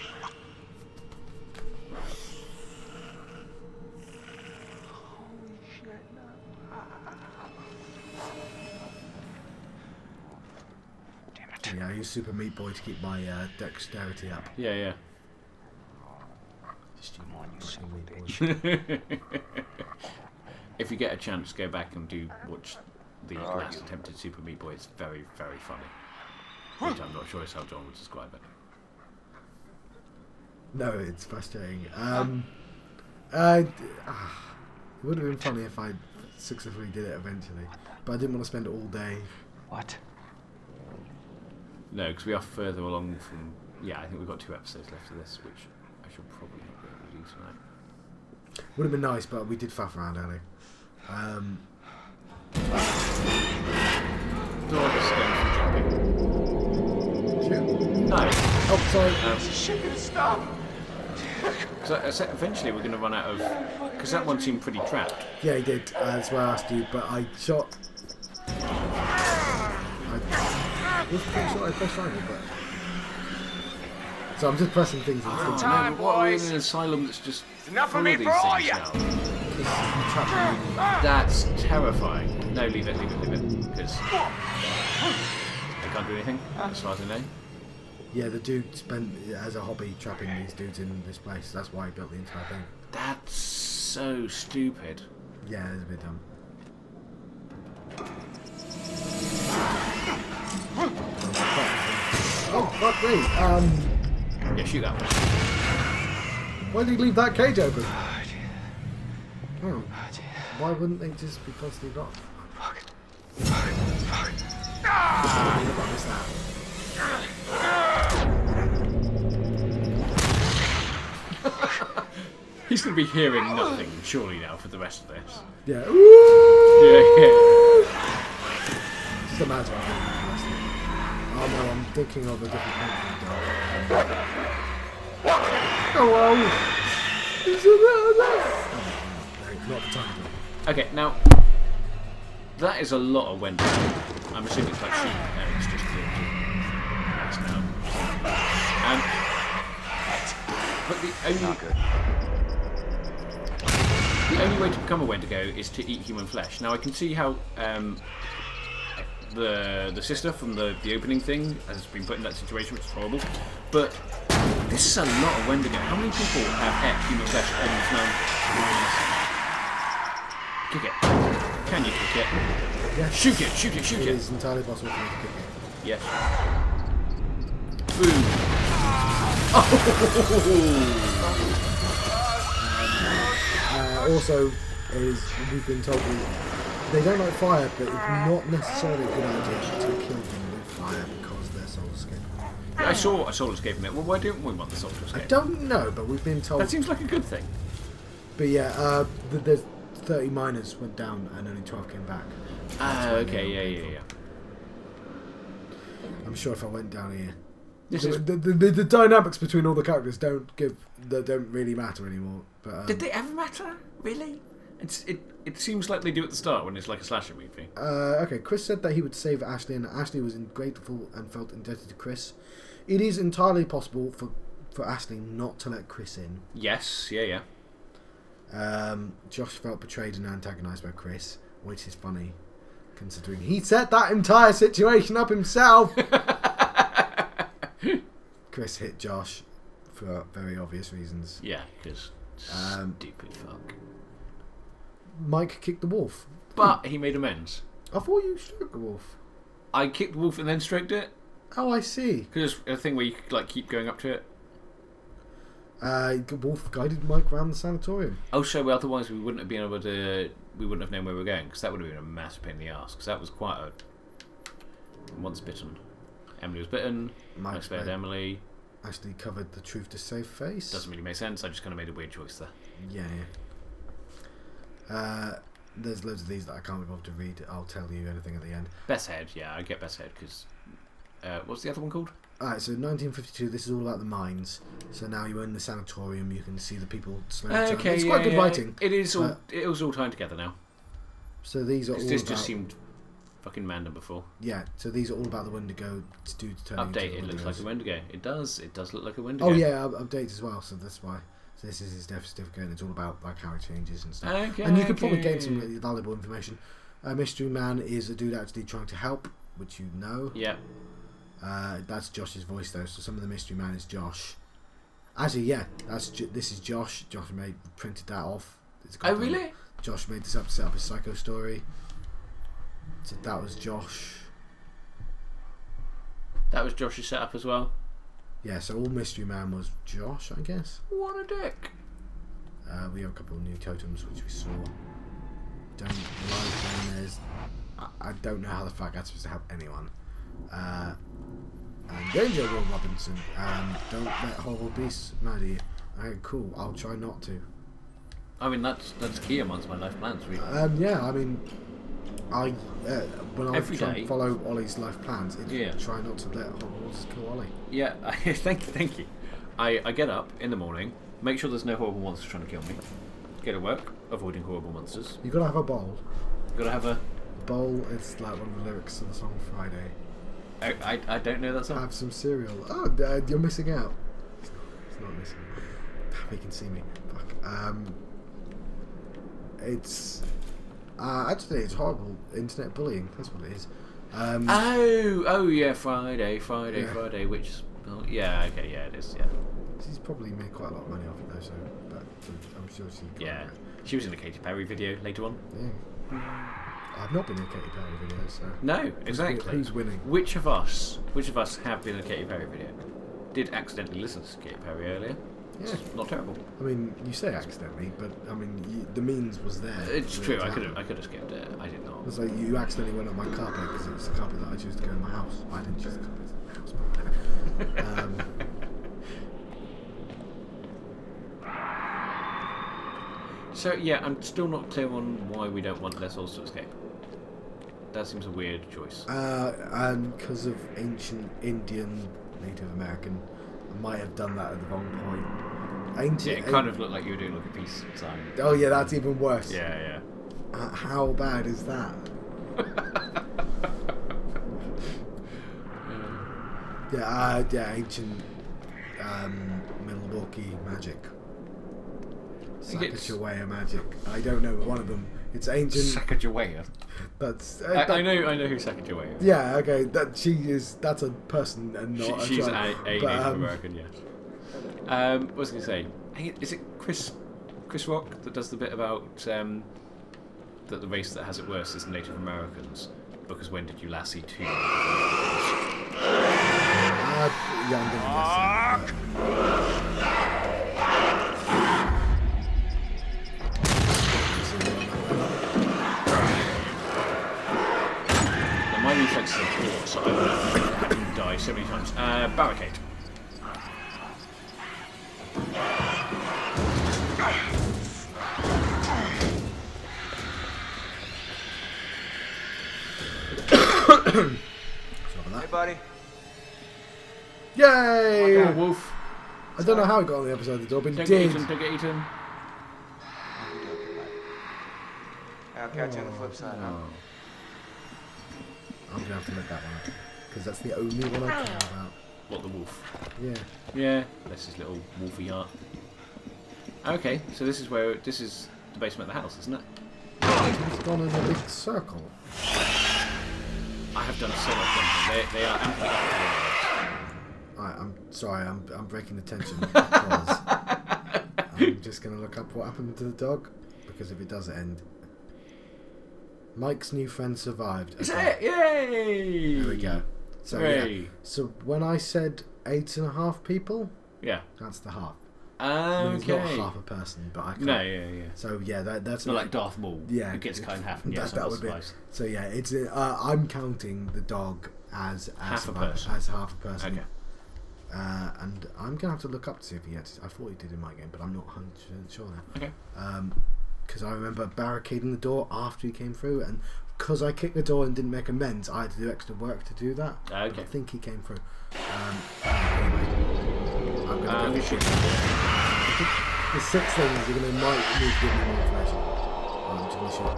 Speaker 1: Yeah, I use Super Meat Boy to keep my dexterity up.
Speaker 2: Yeah.
Speaker 1: Just you bitch.
Speaker 2: If you get a chance, go back and watch the last attempted Super Meat Boy. It's very, very funny. Which I'm not sure is how John would describe it.
Speaker 1: No, it's frustrating. It would have been funny if I successfully did it eventually, but I didn't want to spend all day.
Speaker 4: What?
Speaker 2: No, because we are further along from... Yeah, I think we've got 2 episodes left of this, which I should probably not be able to do tonight.
Speaker 1: Would have been nice, but we did faff around earlier.
Speaker 2: Dog is going for jumping.
Speaker 1: Shoot.
Speaker 2: No.
Speaker 1: Oh, sorry.
Speaker 3: Is this shit gonna stop?
Speaker 2: So eventually we're going to run out of... Because that one seemed pretty trapped.
Speaker 1: Yeah, he did. That's why I asked you, but I shot... I was pretty sure I pressed triangle, but... So I'm just pressing things and things.
Speaker 3: Time,
Speaker 2: What are we in
Speaker 3: boys.
Speaker 2: an asylum that's just
Speaker 3: Enough
Speaker 2: full
Speaker 3: of me
Speaker 2: of these
Speaker 3: for all
Speaker 2: things
Speaker 3: ya.
Speaker 2: now? That's terrifying. No, leave it, because they can't do anything, as far as I know.
Speaker 1: Yeah, the dude spent as a hobby trapping these dudes in this place. That's why he built the entire thing.
Speaker 2: That's so stupid.
Speaker 1: Yeah, it's a bit dumb. Oh, fuck me.
Speaker 2: Yeah, shoot that one.
Speaker 1: Why did he leave that cage open? Oh, why wouldn't they just be constantly blocked?
Speaker 2: He's going to be hearing nothing, surely, now, for the rest of this.
Speaker 1: Yeah.
Speaker 2: Yeah.
Speaker 1: Just imagine. Oh no, I'm thinking of a different country. Hello. No, not the time.
Speaker 2: Okay, now, that is a lot of Wendy. I'm assuming it's like shooting it's just that's now. But the only way to become a Wendigo is to eat human flesh. Now I can see how the sister from the opening thing has been put in that situation, which is horrible. But this is a lot of Wendigo. How many people have ate human flesh on this man? Kick it. Can you kick it?
Speaker 1: Yeah.
Speaker 2: Shoot it!
Speaker 1: It is entirely possible for me to kick it.
Speaker 2: Yes. Boom.
Speaker 1: Also, we've been told they don't like fire, but it's not necessarily a good idea to kill them with fire because their souls escape.
Speaker 2: I saw a soul escaping it. Well, why don't we want the soul to escape?
Speaker 1: I don't know, but we've been told.
Speaker 2: That seems like a good thing.
Speaker 1: But yeah, there's 30 miners went down and only 12 came back.
Speaker 2: Okay, yeah.
Speaker 1: I'm sure if I went down here,
Speaker 2: This is.
Speaker 1: the dynamics between all the characters don't really matter anymore. But
Speaker 2: Did they ever matter? Really? It seems like they do at the start when it's like a slasher movie.
Speaker 1: okay, Chris said that he would save Ashley, and Ashley was grateful and felt indebted to Chris. It is entirely possible for Ashley not to let Chris in.
Speaker 2: Yes, yeah.
Speaker 1: Josh felt betrayed and antagonised by Chris, which is funny, considering he set that entire situation up himself. Chris hit Josh for very obvious reasons.
Speaker 2: Yeah, because stupid fuck.
Speaker 1: Mike kicked the wolf.
Speaker 2: But he made amends.
Speaker 1: I thought you stroked the wolf.
Speaker 2: I kicked the wolf and then stroked it.
Speaker 1: Oh, I see.
Speaker 2: Because a thing where you like keep going up to it.
Speaker 1: Wolf guided Mike around the sanatorium.
Speaker 2: Oh, so otherwise we wouldn't have been able to. We wouldn't have known where we were going because that would have been a massive pain in the ass. Because that was quite a. Once bitten, Emily was bitten. Mike spared Emily.
Speaker 1: Actually covered the truth to save face.
Speaker 2: Doesn't really make sense. I just kind of made a weird choice there.
Speaker 1: Yeah. There's loads of these that I can't be bothered to read. I'll tell you anything at the end.
Speaker 2: Best Head, yeah, I get Best Head because. What's the other one called?
Speaker 1: Alright, so 1952, this is all about the mines. So now you're in the sanatorium, you can see the people slowly turn.
Speaker 2: Okay,
Speaker 1: It's quite good writing.
Speaker 2: It is all. It was all tied together now.
Speaker 1: So these are all
Speaker 2: This
Speaker 1: about...
Speaker 2: just seemed fucking random before.
Speaker 1: Yeah, so these are all about the Wendigo to turn
Speaker 2: Update, it looks like a Wendigo. It does look like a Wendigo.
Speaker 1: Oh yeah, update as well, so that's why. So this is his death certificate and it's all about like how it changes and stuff.
Speaker 2: Okay,
Speaker 1: and you can probably gain some really valuable information. Mystery Man is a dude actually trying to help, which you know.
Speaker 2: Yeah.
Speaker 1: That's Josh's voice though, so some of the Mystery Man is Josh. Actually, yeah, this is Josh. Josh printed that off.
Speaker 2: Oh really?
Speaker 1: Josh made this up to set up his Psycho story. So that was Josh.
Speaker 2: That was Josh's setup as well.
Speaker 1: Yeah, so all Mystery Man was Josh, I guess.
Speaker 2: What a dick.
Speaker 1: We have a couple of new totems which we saw. Don't like them. There's I don't know how the fuck that's supposed to help anyone. And Danger Will Robinson. Don't let horrible beasts murder you. Okay, cool. I'll try not to.
Speaker 2: I mean that's key amongst my life plans. Really.
Speaker 1: Yeah, I mean, when I
Speaker 2: Every
Speaker 1: try
Speaker 2: day.
Speaker 1: and follow Ollie's life plans, it's
Speaker 2: Yeah.
Speaker 1: try not to let horrible monsters kill Ollie.
Speaker 2: Yeah, thank you. I get up in the morning, make sure there's no horrible monsters trying to kill me. Go to work, avoiding horrible monsters.
Speaker 1: You gotta have a bowl.
Speaker 2: Gotta have a
Speaker 1: Bowl is like one of the lyrics of the song Friday.
Speaker 2: I don't know that song.
Speaker 1: Have some cereal. Oh, you're missing out. It's not missing. He can see me. Fuck. It's actually it's horrible internet bullying. That's what it is.
Speaker 2: Oh yeah, Friday,
Speaker 1: Yeah.
Speaker 2: which yeah, okay, yeah, it is, yeah.
Speaker 1: She's probably made quite a lot of money off it though, so but I'm sure she.
Speaker 2: Yeah. She was in a Katy Perry video later on.
Speaker 1: Yeah. I've not been in a Katy Perry video, so.
Speaker 2: No, exactly.
Speaker 1: Who's winning?
Speaker 2: Which of us have been in a Katy Perry video? Did accidentally listen to Katy Perry earlier.
Speaker 1: Yeah.
Speaker 2: It's not terrible.
Speaker 1: I mean, you say accidentally, but I mean, the means was there.
Speaker 2: It's
Speaker 1: for it
Speaker 2: true.
Speaker 1: to
Speaker 2: I
Speaker 1: happen.
Speaker 2: could have skipped it. I did not.
Speaker 1: It's like you accidentally went on my carpet because it was the carpet that I chose to go in my house. I didn't choose the carpet in my house, but whatever.
Speaker 2: So yeah, I'm still not clear on why we don't want Les Halls to escape. That seems a weird choice.
Speaker 1: And because of ancient Indian, Native American, I might have done that at the wrong point.
Speaker 2: Yeah, it kind of looked like you were doing like a peace sign.
Speaker 1: Oh yeah, that's even worse.
Speaker 2: Yeah.
Speaker 1: How bad is that? Yeah, ancient Milwaukee magic. Sacagawea magic. I don't know one of them. It's ancient.
Speaker 2: Sacagawea.
Speaker 1: That's.
Speaker 2: I know who Sacagawea is.
Speaker 1: Yeah. Okay. That's a person and not
Speaker 2: She's
Speaker 1: a
Speaker 2: a
Speaker 1: tribe.
Speaker 2: Native American. Yes. What was I going to say? Is it Chris Rock that does the bit about that the race that has it worse is the Native Americans? Because when did you last see two?
Speaker 1: Yeah, I'm gonna guess
Speaker 2: Now, my reflexes are poor, so I would die so many times. Barricade.
Speaker 4: Hey, buddy.
Speaker 1: Yay!
Speaker 2: Oh, wolf.
Speaker 1: I don't know how he got on the episode of the door, but he
Speaker 2: Don't get
Speaker 1: did.
Speaker 2: eaten. Don't get eaten.
Speaker 4: I'll catch you on the flip side, huh?
Speaker 1: I'm gonna have to look that one up because that's the only one I care about.
Speaker 2: What, the wolf?
Speaker 1: Yeah.
Speaker 2: Yeah, that's his little wolfy heart. Okay, so this is the basement of the house, isn't it?
Speaker 1: It's gone in a big circle.
Speaker 2: I have done so much damage. They are amply up.
Speaker 1: Alright, I'm sorry, I'm breaking the tension because I'm just gonna look up what happened to the dog because if it does end. Mike's new friend survived.
Speaker 2: Is it? Yay!
Speaker 1: There we go. So
Speaker 2: Hooray.
Speaker 1: yeah. So when I said 8.5 people,
Speaker 2: Yeah.
Speaker 1: that's the half. He's not
Speaker 2: Okay.
Speaker 1: half a person, but I can't.
Speaker 2: No, yeah.
Speaker 1: So yeah, that's
Speaker 2: Not like Darth Maul.
Speaker 1: Yeah,
Speaker 2: Who gets cut in half.
Speaker 1: that would be. So yeah, it's I'm counting the dog as
Speaker 2: Half a person.
Speaker 1: as half a person.
Speaker 2: Okay.
Speaker 1: And I'm gonna have to look up to see if he actually. I thought he did in my game, but I'm not 100% sure now.
Speaker 2: Okay.
Speaker 1: Because I remember barricading the door after he came through, and because I kicked the door and didn't make amends, I had to do extra work to do that.
Speaker 2: Okay.
Speaker 1: I think he came through. Anyway, I'm gonna go.
Speaker 2: shoot.
Speaker 1: I think the 6 things you're gonna might need to give me more information. I'm just gonna shoot.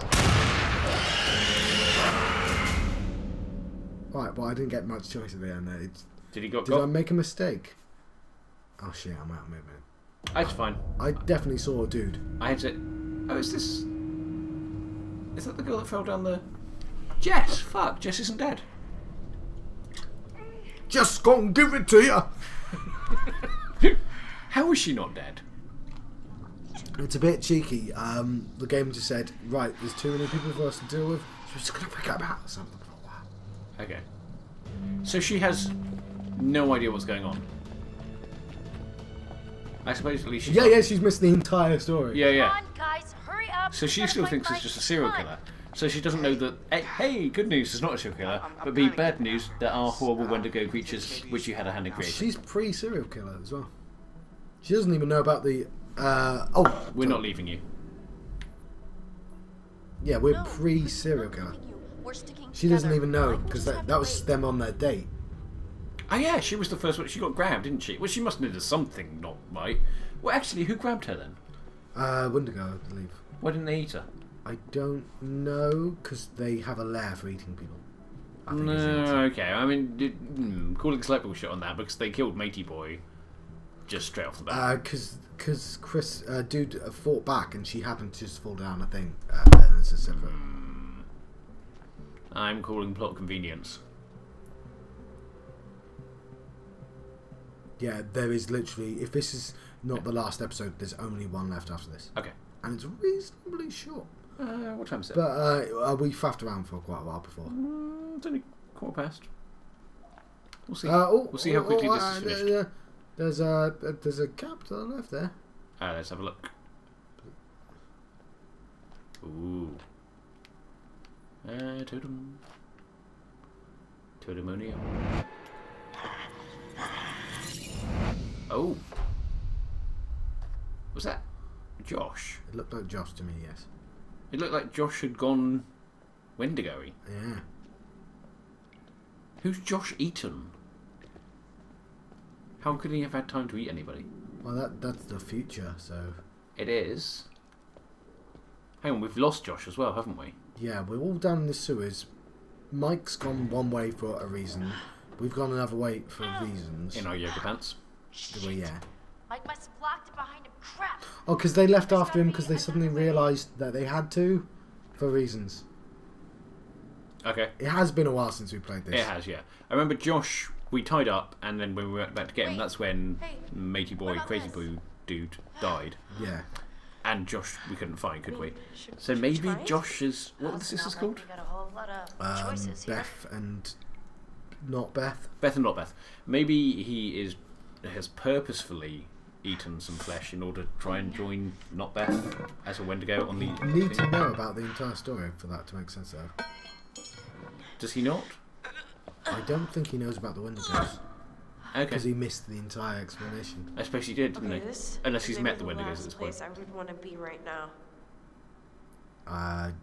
Speaker 1: Right, well I didn't get much choice at the end there. Did I make a mistake? Oh shit, I'm out of movement.
Speaker 2: That's fine.
Speaker 1: I definitely saw a dude.
Speaker 2: I had to. Oh, is this? Is that the girl that fell down the? Jess. Fuck. Jess isn't dead.
Speaker 1: Just gonna give it to you.
Speaker 2: How is she not dead?
Speaker 1: It's a bit cheeky. The game just said, right, there's too many people for us to deal with. So we're just gonna pick up out something for a while.
Speaker 2: Okay. So she has no idea what's going on. I suppose at least she's
Speaker 1: Yeah, she's missed the entire story.
Speaker 2: Yeah.
Speaker 5: Come on, guys, hurry up.
Speaker 2: So she
Speaker 5: Gotta
Speaker 2: still
Speaker 5: find
Speaker 2: thinks it's
Speaker 5: Mike.
Speaker 2: just a serial
Speaker 5: Come on.
Speaker 2: killer. So she doesn't know that. Hey, good news, it's not a serial killer. But B, bad news, there are horrible Wendigo creatures which you had a hand in creating.
Speaker 1: She's pre-serial killer as well. She doesn't even know about the.
Speaker 2: We're not leaving you.
Speaker 1: Yeah, we're
Speaker 5: No,
Speaker 1: pre-serial
Speaker 5: we're
Speaker 1: killer.
Speaker 5: leaving you. We're sticking
Speaker 1: She doesn't
Speaker 5: together.
Speaker 1: even know
Speaker 5: Mike will
Speaker 1: because
Speaker 5: just have
Speaker 1: that
Speaker 5: to
Speaker 1: was
Speaker 5: wait.
Speaker 1: them on their date.
Speaker 2: Oh yeah, she was the first one. She got grabbed, didn't she? Well, she must have done something not right. Well, actually, who grabbed her then?
Speaker 1: Wendigo, I believe.
Speaker 2: Why didn't they eat her?
Speaker 1: I don't know because they have a lair for eating people. I think is the
Speaker 2: No,
Speaker 1: answer.
Speaker 2: okay. I mean, calling slight bullshit on that because they killed Matey Boy just straight off the bat.
Speaker 1: Because Chris, dude, fought back and she happened to just fall down. I think, and it's a separate.
Speaker 2: I'm calling plot convenience.
Speaker 1: Yeah, there is literally. If this is not the last episode, there's only one left after this,
Speaker 2: Okay.
Speaker 1: and it's reasonably short.
Speaker 2: What time is it?
Speaker 1: But we faffed around for quite a while before.
Speaker 2: It's only 15:15. We'll see.
Speaker 1: We'll
Speaker 2: see how quickly this is finished.
Speaker 1: There's a cap to the left there.
Speaker 2: Let's have a look. Ooh. Totem. Totemonium. Oh. Was that Josh?
Speaker 1: It looked like Josh to me, yes.
Speaker 2: It looked like Josh had gone Wendigo-y.
Speaker 1: Yeah.
Speaker 2: Who's Josh Eaton? How could he have had time to eat anybody?
Speaker 1: Well, that's the future, so...
Speaker 2: It is. Hang on, we've lost Josh as well, haven't we?
Speaker 1: Yeah, we're all down in the sewers. Mike's gone one way for a reason. We've gone another way for reasons.
Speaker 2: In our yoga pants.
Speaker 1: Well, yeah.
Speaker 5: Mike must have locked it behind him. Crap.
Speaker 1: Oh, because they left after him because they suddenly realised that they had to, for reasons.
Speaker 2: Okay.
Speaker 1: It has been a while since we played this.
Speaker 2: It has, yeah. I remember Josh, we tied up, and then when we went back to get him,
Speaker 5: Wait.
Speaker 2: that's when
Speaker 5: Hey,
Speaker 2: Matey Boy,
Speaker 5: what about
Speaker 2: Crazy
Speaker 5: this?
Speaker 2: Boo dude died.
Speaker 1: Yeah.
Speaker 2: And Josh we couldn't find, could we?
Speaker 5: Should
Speaker 2: So
Speaker 5: we
Speaker 2: maybe
Speaker 5: try it?
Speaker 2: Josh is... What
Speaker 5: Oh,
Speaker 2: was
Speaker 5: so
Speaker 2: this
Speaker 5: now
Speaker 2: is called?
Speaker 5: We got a whole lot of choices here.
Speaker 1: Beth and not Beth.
Speaker 2: Beth and not Beth. Maybe he has purposefully eaten some flesh in order to try and join not Beth as a Wendigo on the...
Speaker 1: You need to know about the entire story for that to make sense, though.
Speaker 2: Does he not?
Speaker 1: I don't think he knows about the Wendigos
Speaker 2: Okay.
Speaker 1: because he missed the entire explanation.
Speaker 2: I suppose he did, didn't
Speaker 6: Okay,
Speaker 2: he?
Speaker 6: this
Speaker 2: Unless
Speaker 6: is
Speaker 2: he's
Speaker 6: maybe
Speaker 2: met the Wendigos at
Speaker 6: last
Speaker 2: this point.
Speaker 6: place I would want to be right now.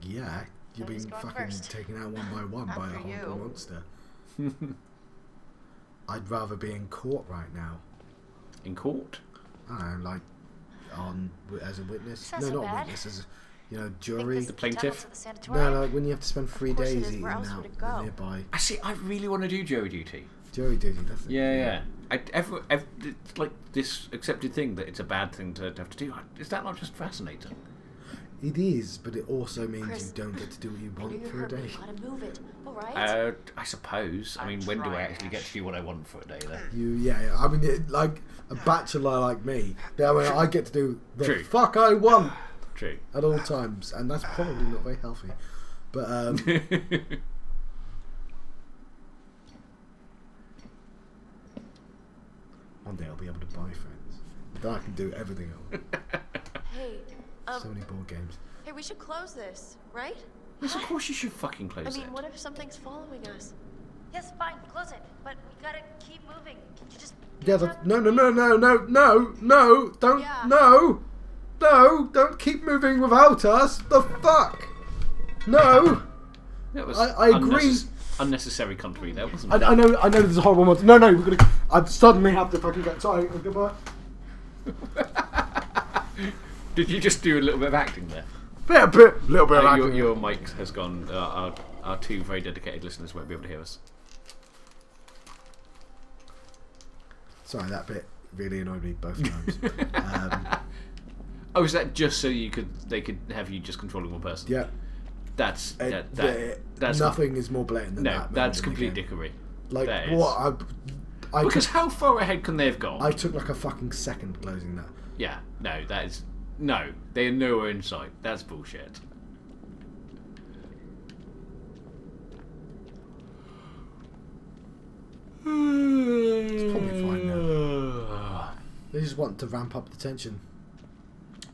Speaker 1: Yeah, you're
Speaker 5: Who's
Speaker 1: being
Speaker 5: going
Speaker 1: fucking
Speaker 5: first?
Speaker 1: taken out one by one by a
Speaker 6: After
Speaker 1: horrible
Speaker 6: you.
Speaker 1: monster. I'd rather be in court right now.
Speaker 2: In court?
Speaker 1: I don't know, like as a witness.
Speaker 5: That's
Speaker 1: No,
Speaker 5: not
Speaker 1: not
Speaker 5: bad.
Speaker 1: witness, as a
Speaker 5: Think
Speaker 1: jury.
Speaker 5: this
Speaker 2: The
Speaker 5: is tunnel
Speaker 2: plaintiff?
Speaker 5: to the
Speaker 1: No,
Speaker 5: sanatorium?
Speaker 1: like when you have to spend 3
Speaker 6: course it
Speaker 1: days
Speaker 6: is.
Speaker 1: eating
Speaker 6: Where else
Speaker 1: out
Speaker 6: would it
Speaker 1: the
Speaker 6: go?
Speaker 1: nearby
Speaker 2: Actually, I really want to do jury duty.
Speaker 1: jury duty. That's it.
Speaker 2: Yeah. It's like this accepted thing that it's a bad thing to have to do. Is that not just fascinating?
Speaker 1: It is, but it also means
Speaker 5: Chris,
Speaker 1: you don't get to do what you
Speaker 5: I know
Speaker 1: want
Speaker 5: you
Speaker 1: for a
Speaker 5: hurt me.
Speaker 1: day.
Speaker 5: Gotta move it. All right.
Speaker 2: I suppose. I mean, when do I actually get to do what I want for a day then?
Speaker 1: Yeah. I mean, like a bachelor like me, I get to do the
Speaker 2: True.
Speaker 1: fuck I want
Speaker 2: True.
Speaker 1: at all times, and that's probably not very healthy. But one day I'll be able to buy friends. then I can do everything else.
Speaker 5: Hey,
Speaker 1: So many board games.
Speaker 5: hey, we should close this, right?
Speaker 2: Yes, of course you should fucking close
Speaker 5: I
Speaker 2: it.
Speaker 5: mean, what if something's following us? Yes, fine, close it. But we gotta keep moving. Can you just...
Speaker 1: Yeah, no, don't,
Speaker 5: Yeah.
Speaker 1: no, don't keep moving without us. The fuck? No.
Speaker 2: That was
Speaker 1: I agree.
Speaker 2: Unnecessary country there, wasn't it?
Speaker 1: I know there's a horrible one. No, we're gonna. I suddenly have to fucking get. Sorry, goodbye.
Speaker 2: Did you just do a little bit of acting there?
Speaker 1: Little bit of acting.
Speaker 2: Your mic has gone. Our two very dedicated listeners won't be able to hear us.
Speaker 1: Sorry, that bit really annoyed me both times.
Speaker 2: Oh, is that just so they could have you just controlling one person?
Speaker 1: Yeah.
Speaker 2: That's
Speaker 1: nothing is more blatant than that.
Speaker 2: That's complete dickery.
Speaker 1: Like
Speaker 2: that is.
Speaker 1: what? I
Speaker 2: Because
Speaker 1: took,
Speaker 2: how far ahead can they have gone?
Speaker 1: I took like a fucking second closing that.
Speaker 2: Yeah, no, that is no. They are nowhere in sight. That's bullshit.
Speaker 1: It's probably fine now. They just want to ramp up the tension.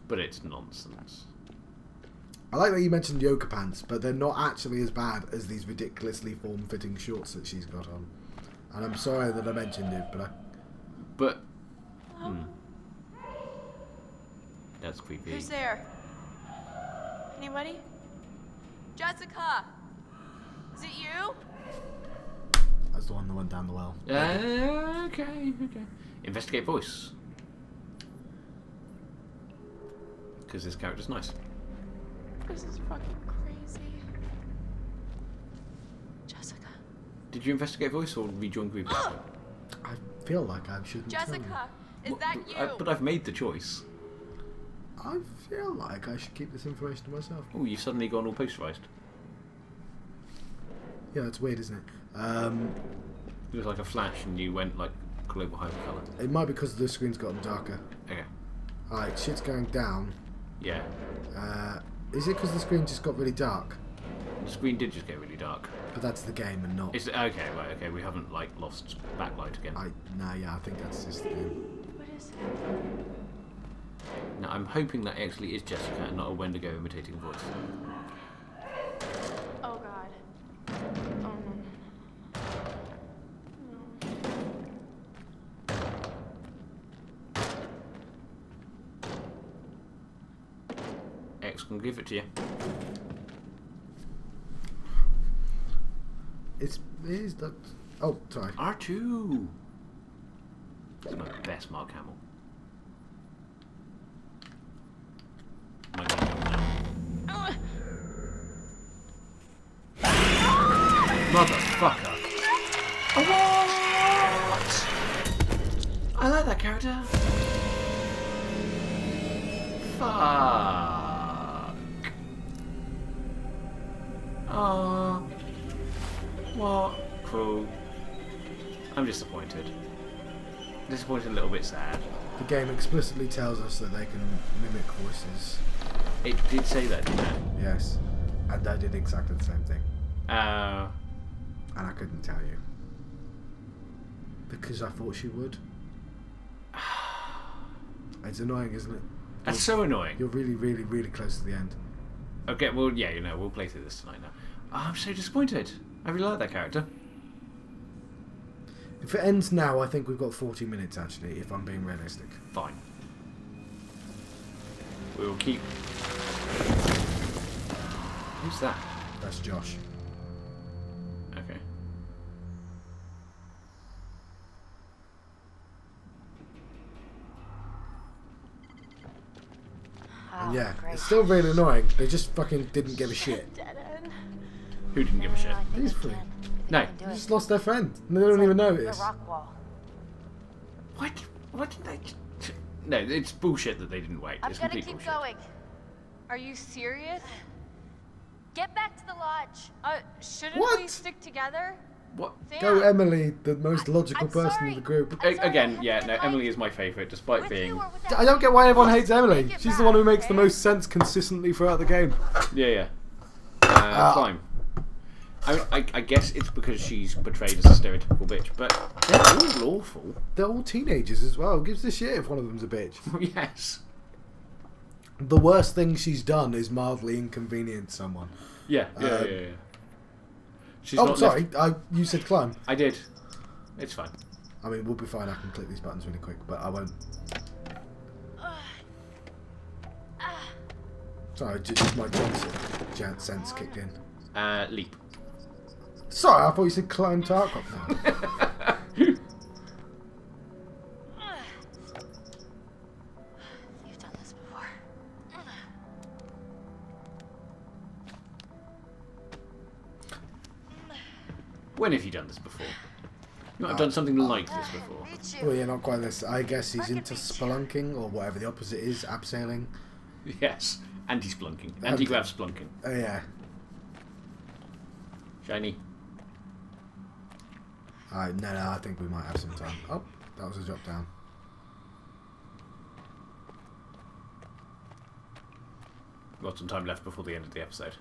Speaker 2: But it's nonsense.
Speaker 1: I like that you mentioned yoga pants, but they're not actually as bad as these ridiculously form-fitting shorts that she's got on. And I'm sorry that I mentioned it, but
Speaker 2: that's creepy.
Speaker 6: Who's there? Anybody? Jessica! Is it you?
Speaker 1: that's the one that went down the well.
Speaker 2: Okay. Investigate voice. Because this character's nice.
Speaker 6: This is fucking crazy. Jessica.
Speaker 2: Did you investigate voice or rejoin group?
Speaker 1: I feel like I shouldn't tell you.
Speaker 6: Jessica! Is that you?
Speaker 2: But I've made the choice.
Speaker 1: I feel like I should keep this information to myself.
Speaker 2: Oh, you've suddenly gone all posterized.
Speaker 1: Yeah, that's weird, isn't it?
Speaker 2: It was like a flash and you went like global hypercolor.
Speaker 1: It might be because the screen's gotten darker.
Speaker 2: Okay.
Speaker 1: Alright, shit's going down.
Speaker 2: Yeah.
Speaker 1: Is it because the screen just got really dark?
Speaker 2: The screen did just get really dark.
Speaker 1: But that's the game and not...
Speaker 2: Okay, right, okay, we haven't like lost backlight again.
Speaker 1: I think that's just the game.
Speaker 6: What is it?
Speaker 2: Now I'm hoping that actually is Jessica and not a Wendigo imitating voice.
Speaker 6: Oh god. Oh no.
Speaker 2: X can give it to you.
Speaker 1: It is that... Oh, sorry.
Speaker 2: R2! It's my best Mark Hamill. Motherfucker! What? I like that character. Fuck. Oh. What? Cool. I'm disappointed. Disappointed, a little bit sad.
Speaker 1: The game explicitly tells us that they can mimic voices.
Speaker 2: It did say that, didn't it?
Speaker 1: Yes. And I did exactly the same thing.
Speaker 2: Uh,
Speaker 1: And I couldn't tell you. Because I thought she would. It's annoying, isn't it?
Speaker 2: that's so annoying.
Speaker 1: You're really, really, really close to the end.
Speaker 2: Okay, well, yeah, you know, we'll play through this tonight now. Oh, I'm so disappointed. I really like that character.
Speaker 1: If it ends now, I think we've got 40 minutes, actually, if I'm being realistic.
Speaker 2: Fine. We will keep... Who's that?
Speaker 1: That's Josh.
Speaker 2: Okay.
Speaker 5: Oh,
Speaker 1: Yeah,
Speaker 5: great.
Speaker 1: it's still really annoying. They just fucking didn't give a shit.
Speaker 6: Dead end.
Speaker 2: Who didn't give a shit?
Speaker 5: I think
Speaker 1: He's
Speaker 5: I
Speaker 1: free.
Speaker 5: can.
Speaker 2: No.
Speaker 5: I can do
Speaker 1: They
Speaker 5: it.
Speaker 1: just lost their friend. And they don't
Speaker 5: It's
Speaker 1: even
Speaker 5: like
Speaker 1: notice.
Speaker 5: The rock wall.
Speaker 2: Why did they... No, it's bullshit that they didn't wait.
Speaker 5: I'm
Speaker 2: It's
Speaker 5: gonna
Speaker 2: complete
Speaker 5: keep
Speaker 2: bullshit.
Speaker 5: going.
Speaker 6: Are you serious?
Speaker 5: Get back to the lodge.
Speaker 6: Shouldn't
Speaker 1: What?
Speaker 6: we stick together?
Speaker 2: What?
Speaker 6: Sam.
Speaker 1: Go Emily, the most logical
Speaker 5: I'm
Speaker 1: person
Speaker 5: sorry.
Speaker 1: in the group.
Speaker 5: I'm sorry, I
Speaker 2: Again,
Speaker 5: had
Speaker 2: yeah,
Speaker 5: to
Speaker 2: no,
Speaker 5: get
Speaker 2: Emily
Speaker 5: light.
Speaker 2: is my favourite, despite
Speaker 5: With
Speaker 2: being...
Speaker 5: you or without
Speaker 1: I don't get why everyone
Speaker 5: you.
Speaker 1: hates Emily.
Speaker 5: Make it
Speaker 1: She's the one who
Speaker 5: back,
Speaker 1: makes the
Speaker 5: okay?
Speaker 1: most sense consistently throughout the game.
Speaker 2: Yeah. Climb. I guess it's because she's portrayed as a stereotypical bitch, but they're all awful.
Speaker 1: They're all teenagers as well. Who gives a shit if one of them's a bitch?
Speaker 2: Yes.
Speaker 1: The worst thing she's done is mildly inconvenience someone.
Speaker 2: Yeah. She's
Speaker 1: Oh,
Speaker 2: not
Speaker 1: sorry.
Speaker 2: left-
Speaker 1: You said climb.
Speaker 2: I did. It's fine.
Speaker 1: I mean, we'll be fine. I can click these buttons really quick, but I won't. Sorry, just my jump sense kicked in.
Speaker 2: Leap.
Speaker 1: Sorry, I thought you said climb to outcrop now.
Speaker 5: You've done this before.
Speaker 2: When have you done this before? You have done something like this before.
Speaker 5: Meet
Speaker 1: Well,
Speaker 5: you.
Speaker 1: yeah, not quite this. I guess he's into spelunking, or whatever the opposite is, abseiling.
Speaker 2: Yes. Anti-splunking. Anti-grav splunking.
Speaker 1: Oh, yeah.
Speaker 2: Shiny.
Speaker 1: No, I think we might have some time. Oh, that was a drop down.
Speaker 2: Got some time left before the end of the episode.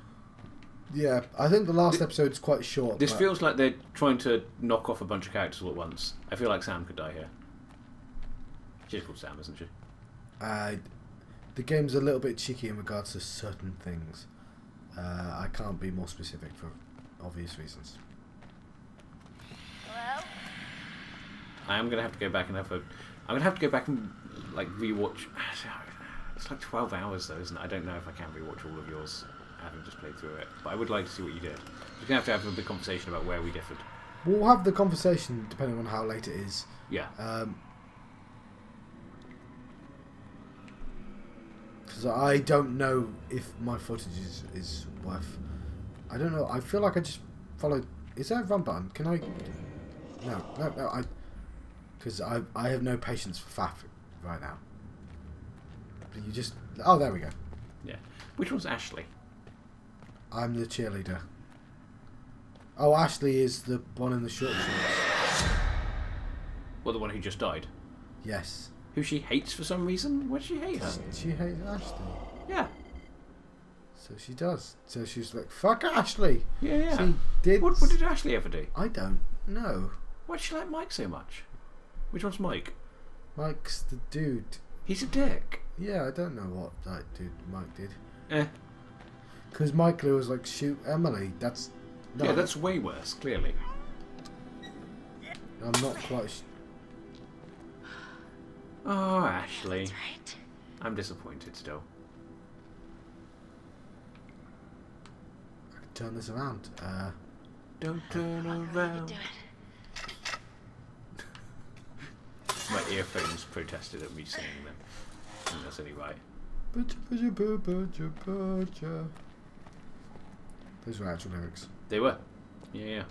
Speaker 1: Yeah, I think the last episode's quite short.
Speaker 2: This
Speaker 1: but
Speaker 2: feels like they're trying to knock off a bunch of characters all at once. I feel like Sam could die here. She's called Sam, isn't she?
Speaker 1: The game's a little bit cheeky in regards to certain things. I can't be more specific for obvious reasons.
Speaker 5: Hello?
Speaker 2: I am gonna have to go back and have a. I'm gonna have to go back and like rewatch. It's like 12 hours though, isn't it? I don't know if I can rewatch all of yours, having just played through it. But I would like to see what you did. We're gonna have a big conversation about where we differed.
Speaker 1: We'll have the conversation depending on how late it is.
Speaker 2: Yeah.
Speaker 1: Because I don't know if my footage is worth. I don't know. I feel like I just followed. Is there a run button? Can I? No. Because I have no patience for faff right now. But you just. Oh, there we go.
Speaker 2: Yeah. Which one's Ashley?
Speaker 1: I'm the cheerleader. Oh, Ashley is the one in the short shorts.
Speaker 2: Well, the one who just died.
Speaker 1: Yes.
Speaker 2: Who she hates for some reason? Why does she hate her?
Speaker 1: She hates Ashley.
Speaker 2: Yeah.
Speaker 1: So she does. So she's like, fuck Ashley.
Speaker 2: Yeah.
Speaker 1: She did.
Speaker 2: What did Ashley ever do?
Speaker 1: I don't know.
Speaker 2: Why does she like Mike so much? Which one's Mike?
Speaker 1: Mike's the dude.
Speaker 2: He's a dick.
Speaker 1: Yeah, I don't know what that dude Mike did.
Speaker 2: Eh.
Speaker 1: Because Michael was like, shoot Emily. That's. No,
Speaker 2: Yeah, that's way worse, clearly.
Speaker 1: I'm not quite.
Speaker 2: Oh, Ashley.
Speaker 5: That's right.
Speaker 2: I'm disappointed still.
Speaker 1: I can turn this around.
Speaker 2: Don't turn
Speaker 5: I can
Speaker 2: around.
Speaker 5: do it.
Speaker 2: My earphones protested at me singing them. I think that's only right.
Speaker 1: Those were actual lyrics.
Speaker 2: They were. Yeah.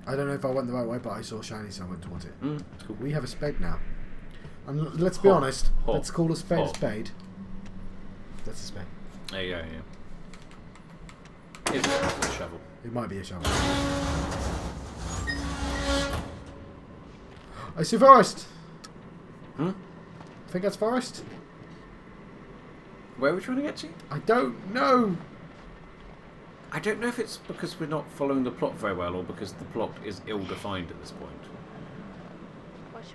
Speaker 1: I don't know if I went the right way, but I saw shiny, so I went towards it.
Speaker 2: It's cool.
Speaker 1: We have a spade now. And let's be
Speaker 2: Hop,
Speaker 1: honest,
Speaker 2: hop,
Speaker 1: let's call a spade a
Speaker 2: hop.
Speaker 1: spade. That's a spade.
Speaker 2: There you go, yeah. It's a shovel.
Speaker 1: It might be a shovel. I see forest!
Speaker 2: Hmm?
Speaker 1: I think that's forest.
Speaker 2: Where are we trying to get to?
Speaker 1: I don't know!
Speaker 2: I don't know if it's because we're not following the plot very well or because the plot is ill-defined at this point.
Speaker 5: Which way?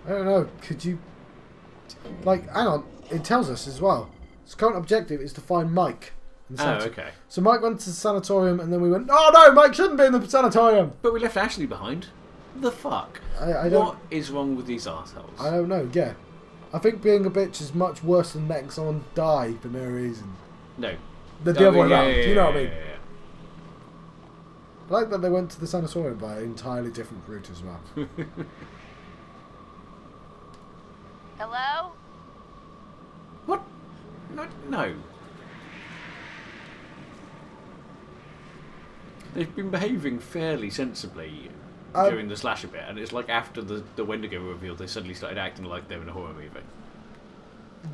Speaker 1: I don't know. Could you... Like, hang on. It tells us as well. Its current objective is to find Mike. in the
Speaker 2: Oh,
Speaker 1: sanit-
Speaker 2: okay.
Speaker 1: So Mike went to the sanatorium and then we went, oh no, Mike shouldn't be in the sanatorium!
Speaker 2: But we left Ashley behind. The fuck?
Speaker 1: I don't...
Speaker 2: What is wrong with these arseholes?
Speaker 1: I don't know, yeah. I think being a bitch is much worse than letting someone die for no reason.
Speaker 2: No.
Speaker 1: The other way around, you know what I mean? I like that they went to the sanatorium by an entirely different route as well.
Speaker 5: Hello?
Speaker 2: What? No. They've been behaving fairly sensibly during the slasher bit, and it's like after the Wendigo reveal, they suddenly started acting like they were in a horror movie.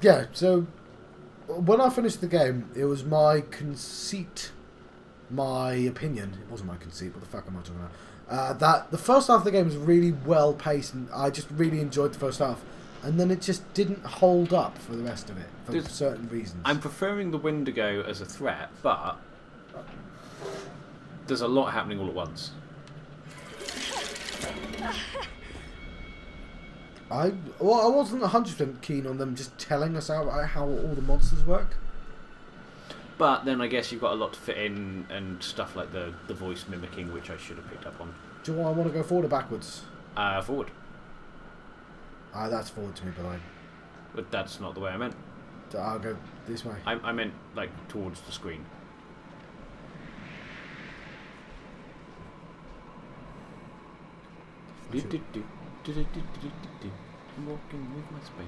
Speaker 1: Yeah, so when I finished the game, it was my conceit, my opinion. It wasn't my conceit. What the fuck am I talking about? That the first half of the game was really well paced, and I just really enjoyed the first half. And then it just didn't hold up for the rest of it for certain reasons.
Speaker 2: I'm preferring the Wendigo as a threat, but There's a lot happening all at once.
Speaker 1: I wasn't 100% keen on them just telling us how all the monsters work.
Speaker 2: But then I guess you've got a lot to fit in and stuff like the voice mimicking, which I should have picked up on.
Speaker 1: Do I want to go forward or backwards?
Speaker 2: Forward.
Speaker 1: That's forward to me, but
Speaker 2: But that's not the way I meant.
Speaker 1: I'll go this way.
Speaker 2: I meant like towards the screen. I'm walking with my spade.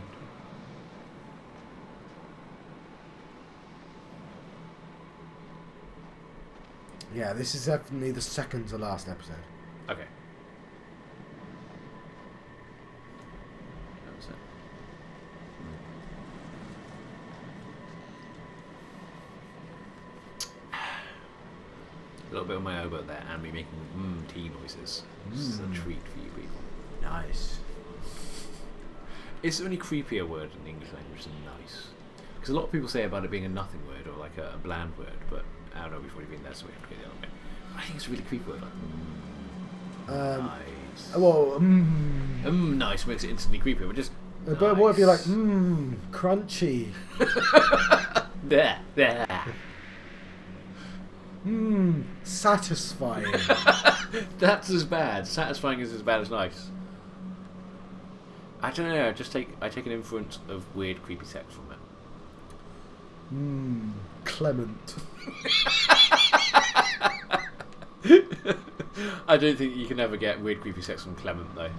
Speaker 1: Yeah, this is definitely the second to last episode.
Speaker 2: Okay. That was it. A little bit on my elbow there, and me making tea noises. This is a treat for you people.
Speaker 1: Nice.
Speaker 2: Is there any creepier word in the English language than nice? Because a lot of people say about it being a nothing word or like a bland word, but I don't know, we've already been there, so we have to go the other way. I think it's a really creepy word, like nice.
Speaker 1: Well,
Speaker 2: Nice makes it instantly creepy, but just
Speaker 1: but
Speaker 2: nice.
Speaker 1: what if you're like, crunchy?
Speaker 2: There.
Speaker 1: Satisfying.
Speaker 2: That's as bad. Satisfying is as bad as nice. I don't know. I take an influence of weird, creepy sex from it.
Speaker 1: Clement.
Speaker 2: I don't think you can ever get weird, creepy sex from Clement, though.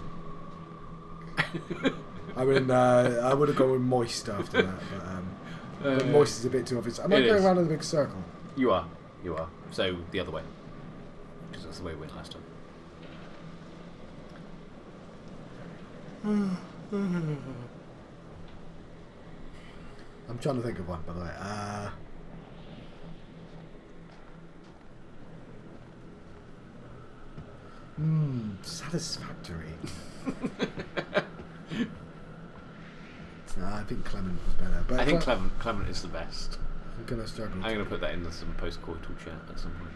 Speaker 1: I mean, I would have gone with moist after that, but moist is a bit too obvious. Am I going around in a big circle?
Speaker 2: You are. So the other way, because that's the way we went last time.
Speaker 1: I'm trying to think of one, by the way. Satisfactory. I think Clement was better. But
Speaker 2: I think Clement is the best.
Speaker 1: I'm gonna struggle.
Speaker 2: I'm gonna put that in some post-coital chat at some point.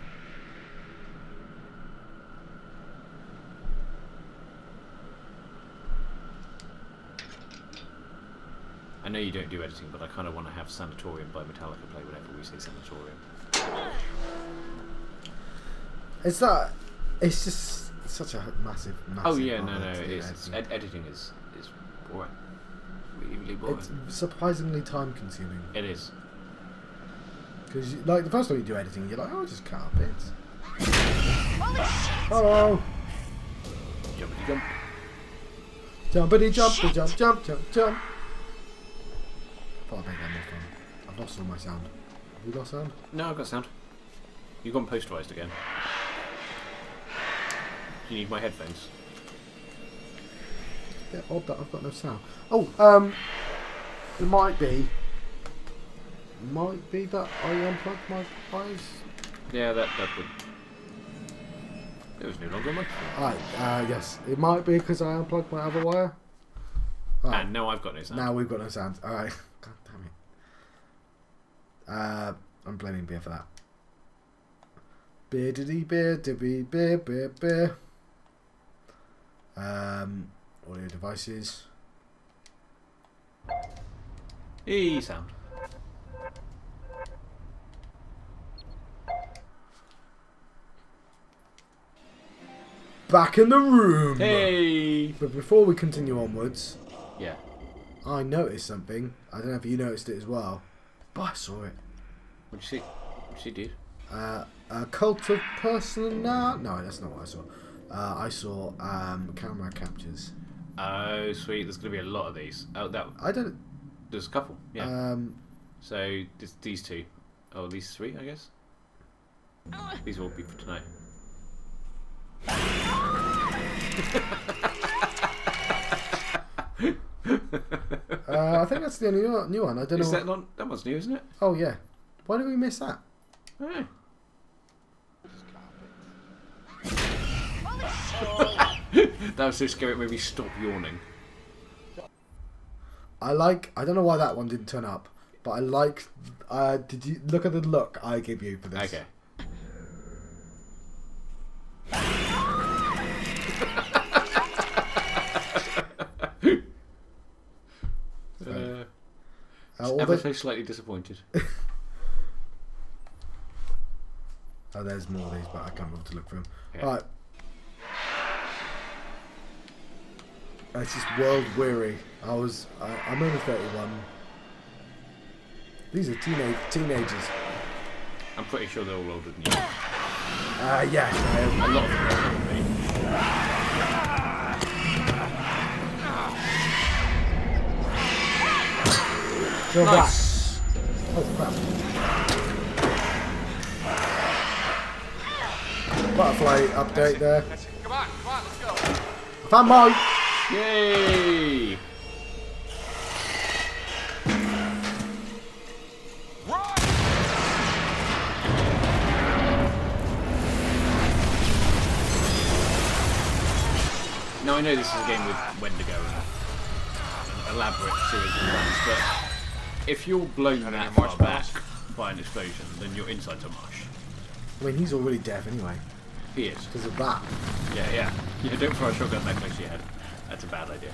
Speaker 2: I know you don't do editing, but I kind of want to have Sanatorium by Metallica play whenever we say Sanatorium.
Speaker 1: It's just such a massive.
Speaker 2: Oh yeah, no, editing is boring. Really boring.
Speaker 1: It's surprisingly time consuming.
Speaker 2: It is.
Speaker 1: Because like the first time you do editing, you're like, oh, just cut out bits.
Speaker 5: Holy shit!
Speaker 1: Oh,
Speaker 2: Jumpity jump.
Speaker 1: jumpity jumpity jump, jump. Thought I'd make that more fun. I've lost all my sound. Have you got sound?
Speaker 2: No, I've got sound. You've gone posterized again. Do you need my headphones?
Speaker 1: It's a bit odd that I've got no sound. Oh, it might be that I unplugged my wires.
Speaker 2: Yeah, that would. It was no longer a microphone.
Speaker 1: Yes, it might be because I unplugged my other wire. Right.
Speaker 2: And now I've got no sound.
Speaker 1: Now we've got no sound. Alright. God damn it. I'm blaming beer for that. Beer diddy beer dibby beer. Audio devices.
Speaker 2: Sound.
Speaker 1: Back in the room!
Speaker 2: Hey!
Speaker 1: But before we continue onwards,
Speaker 2: Yeah.
Speaker 1: I noticed something. I don't know if you noticed it as well, but I saw it.
Speaker 2: What'd you see? What'd you see, dude?
Speaker 1: A cult of personality. No, that's not what I saw. I saw camera captures.
Speaker 2: Oh, sweet. There's going to be a lot of these. Oh,
Speaker 1: I don't.
Speaker 2: there's a couple. Yeah. So these two. Oh, these three, I guess. These will be for tonight.
Speaker 1: I think that's the only new one. I don't know.
Speaker 2: Is that not? That one's new, isn't it?
Speaker 1: Oh yeah. Why did we miss that?
Speaker 2: Oh. That was so scary it made me stop yawning.
Speaker 1: I don't know why that one didn't turn up, but I like. Did you look at the look I gave you for this?
Speaker 2: Okay. Ever so slightly disappointed.
Speaker 1: Oh, there's more of these, but I can't bother to look for them.
Speaker 2: Yeah.
Speaker 1: Alright. It's just world weary. I'm only 31. These are teenagers.
Speaker 2: I'm pretty sure they're all older than you.
Speaker 1: Yeah.
Speaker 2: A lot of them are older than me.
Speaker 1: Go back.
Speaker 2: Nice.
Speaker 1: Oh crap. Butterfly update there.
Speaker 4: Come on, let's go.
Speaker 1: Found Mike.
Speaker 2: Yay! Now I know this is a game with Wendigo and an elaborate series of runs, but if you're blown that far back by an explosion, then your insides are mush.
Speaker 1: I mean, he's already deaf anyway,
Speaker 2: He is.
Speaker 1: because of that.
Speaker 2: Yeah. Don't throw a shotgun that close to your head. That's a bad idea.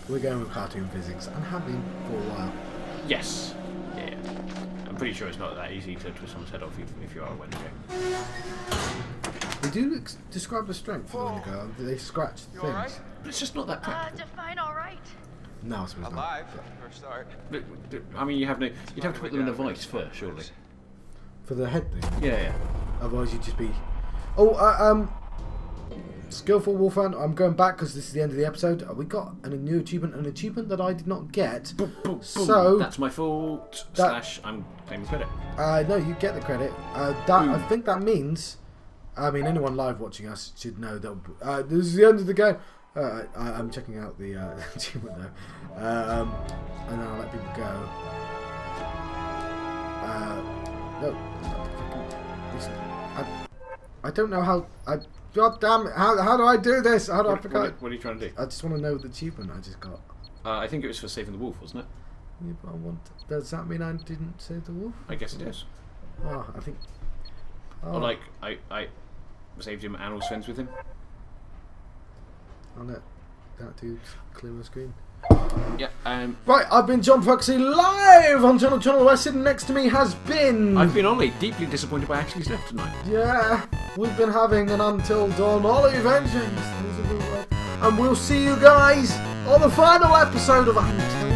Speaker 1: We're going with cartoon physics, and have been for a while.
Speaker 2: Yes. Yeah. I'm pretty sure it's not that easy to twist someone's head off if you are a Wendigo.
Speaker 1: They do describe the strength of Wendigo. They scratch
Speaker 4: You
Speaker 1: things.
Speaker 4: alright?
Speaker 2: But it's just not that practical.
Speaker 5: Define all right.
Speaker 1: No, I suppose not.
Speaker 4: Alive, for a start.
Speaker 2: I mean, you'd have to put them in a vice first, surely.
Speaker 1: For the head thing.
Speaker 2: Yeah.
Speaker 1: Otherwise, you'd just be. Oh, Skillful Wolfhound. I'm going back because this is the end of the episode. We got a new achievement, an achievement that I did not get.
Speaker 2: Boom, boom,
Speaker 1: So
Speaker 2: that's my fault. / I'm claiming credit.
Speaker 1: No, you get the credit. I think that means. I mean, anyone live watching us should know that this is the end of the game. I'm checking out the achievement though, and then I'll let people go. No, I don't know how. God damn it! How do I do this? How do I forget?
Speaker 2: What are you trying to do?
Speaker 1: I just want to know the achievement I just got.
Speaker 2: I think it was for saving the wolf, wasn't it?
Speaker 1: Yeah, but does that mean I didn't save the wolf?
Speaker 2: I guess it is.
Speaker 1: Oh, I think. Oh,
Speaker 2: Or like I saved him and was friends with him.
Speaker 1: I'll let that dude clear my screen.
Speaker 2: Yeah.
Speaker 1: Right, I've been John Foxy live on Channel West. Sitting next to me has been.
Speaker 2: I've been Ollie, deeply disappointed by Ashley's death tonight.
Speaker 1: Yeah, we've been having an Until Dawn Oliventure, and we'll see you guys on the final episode of Until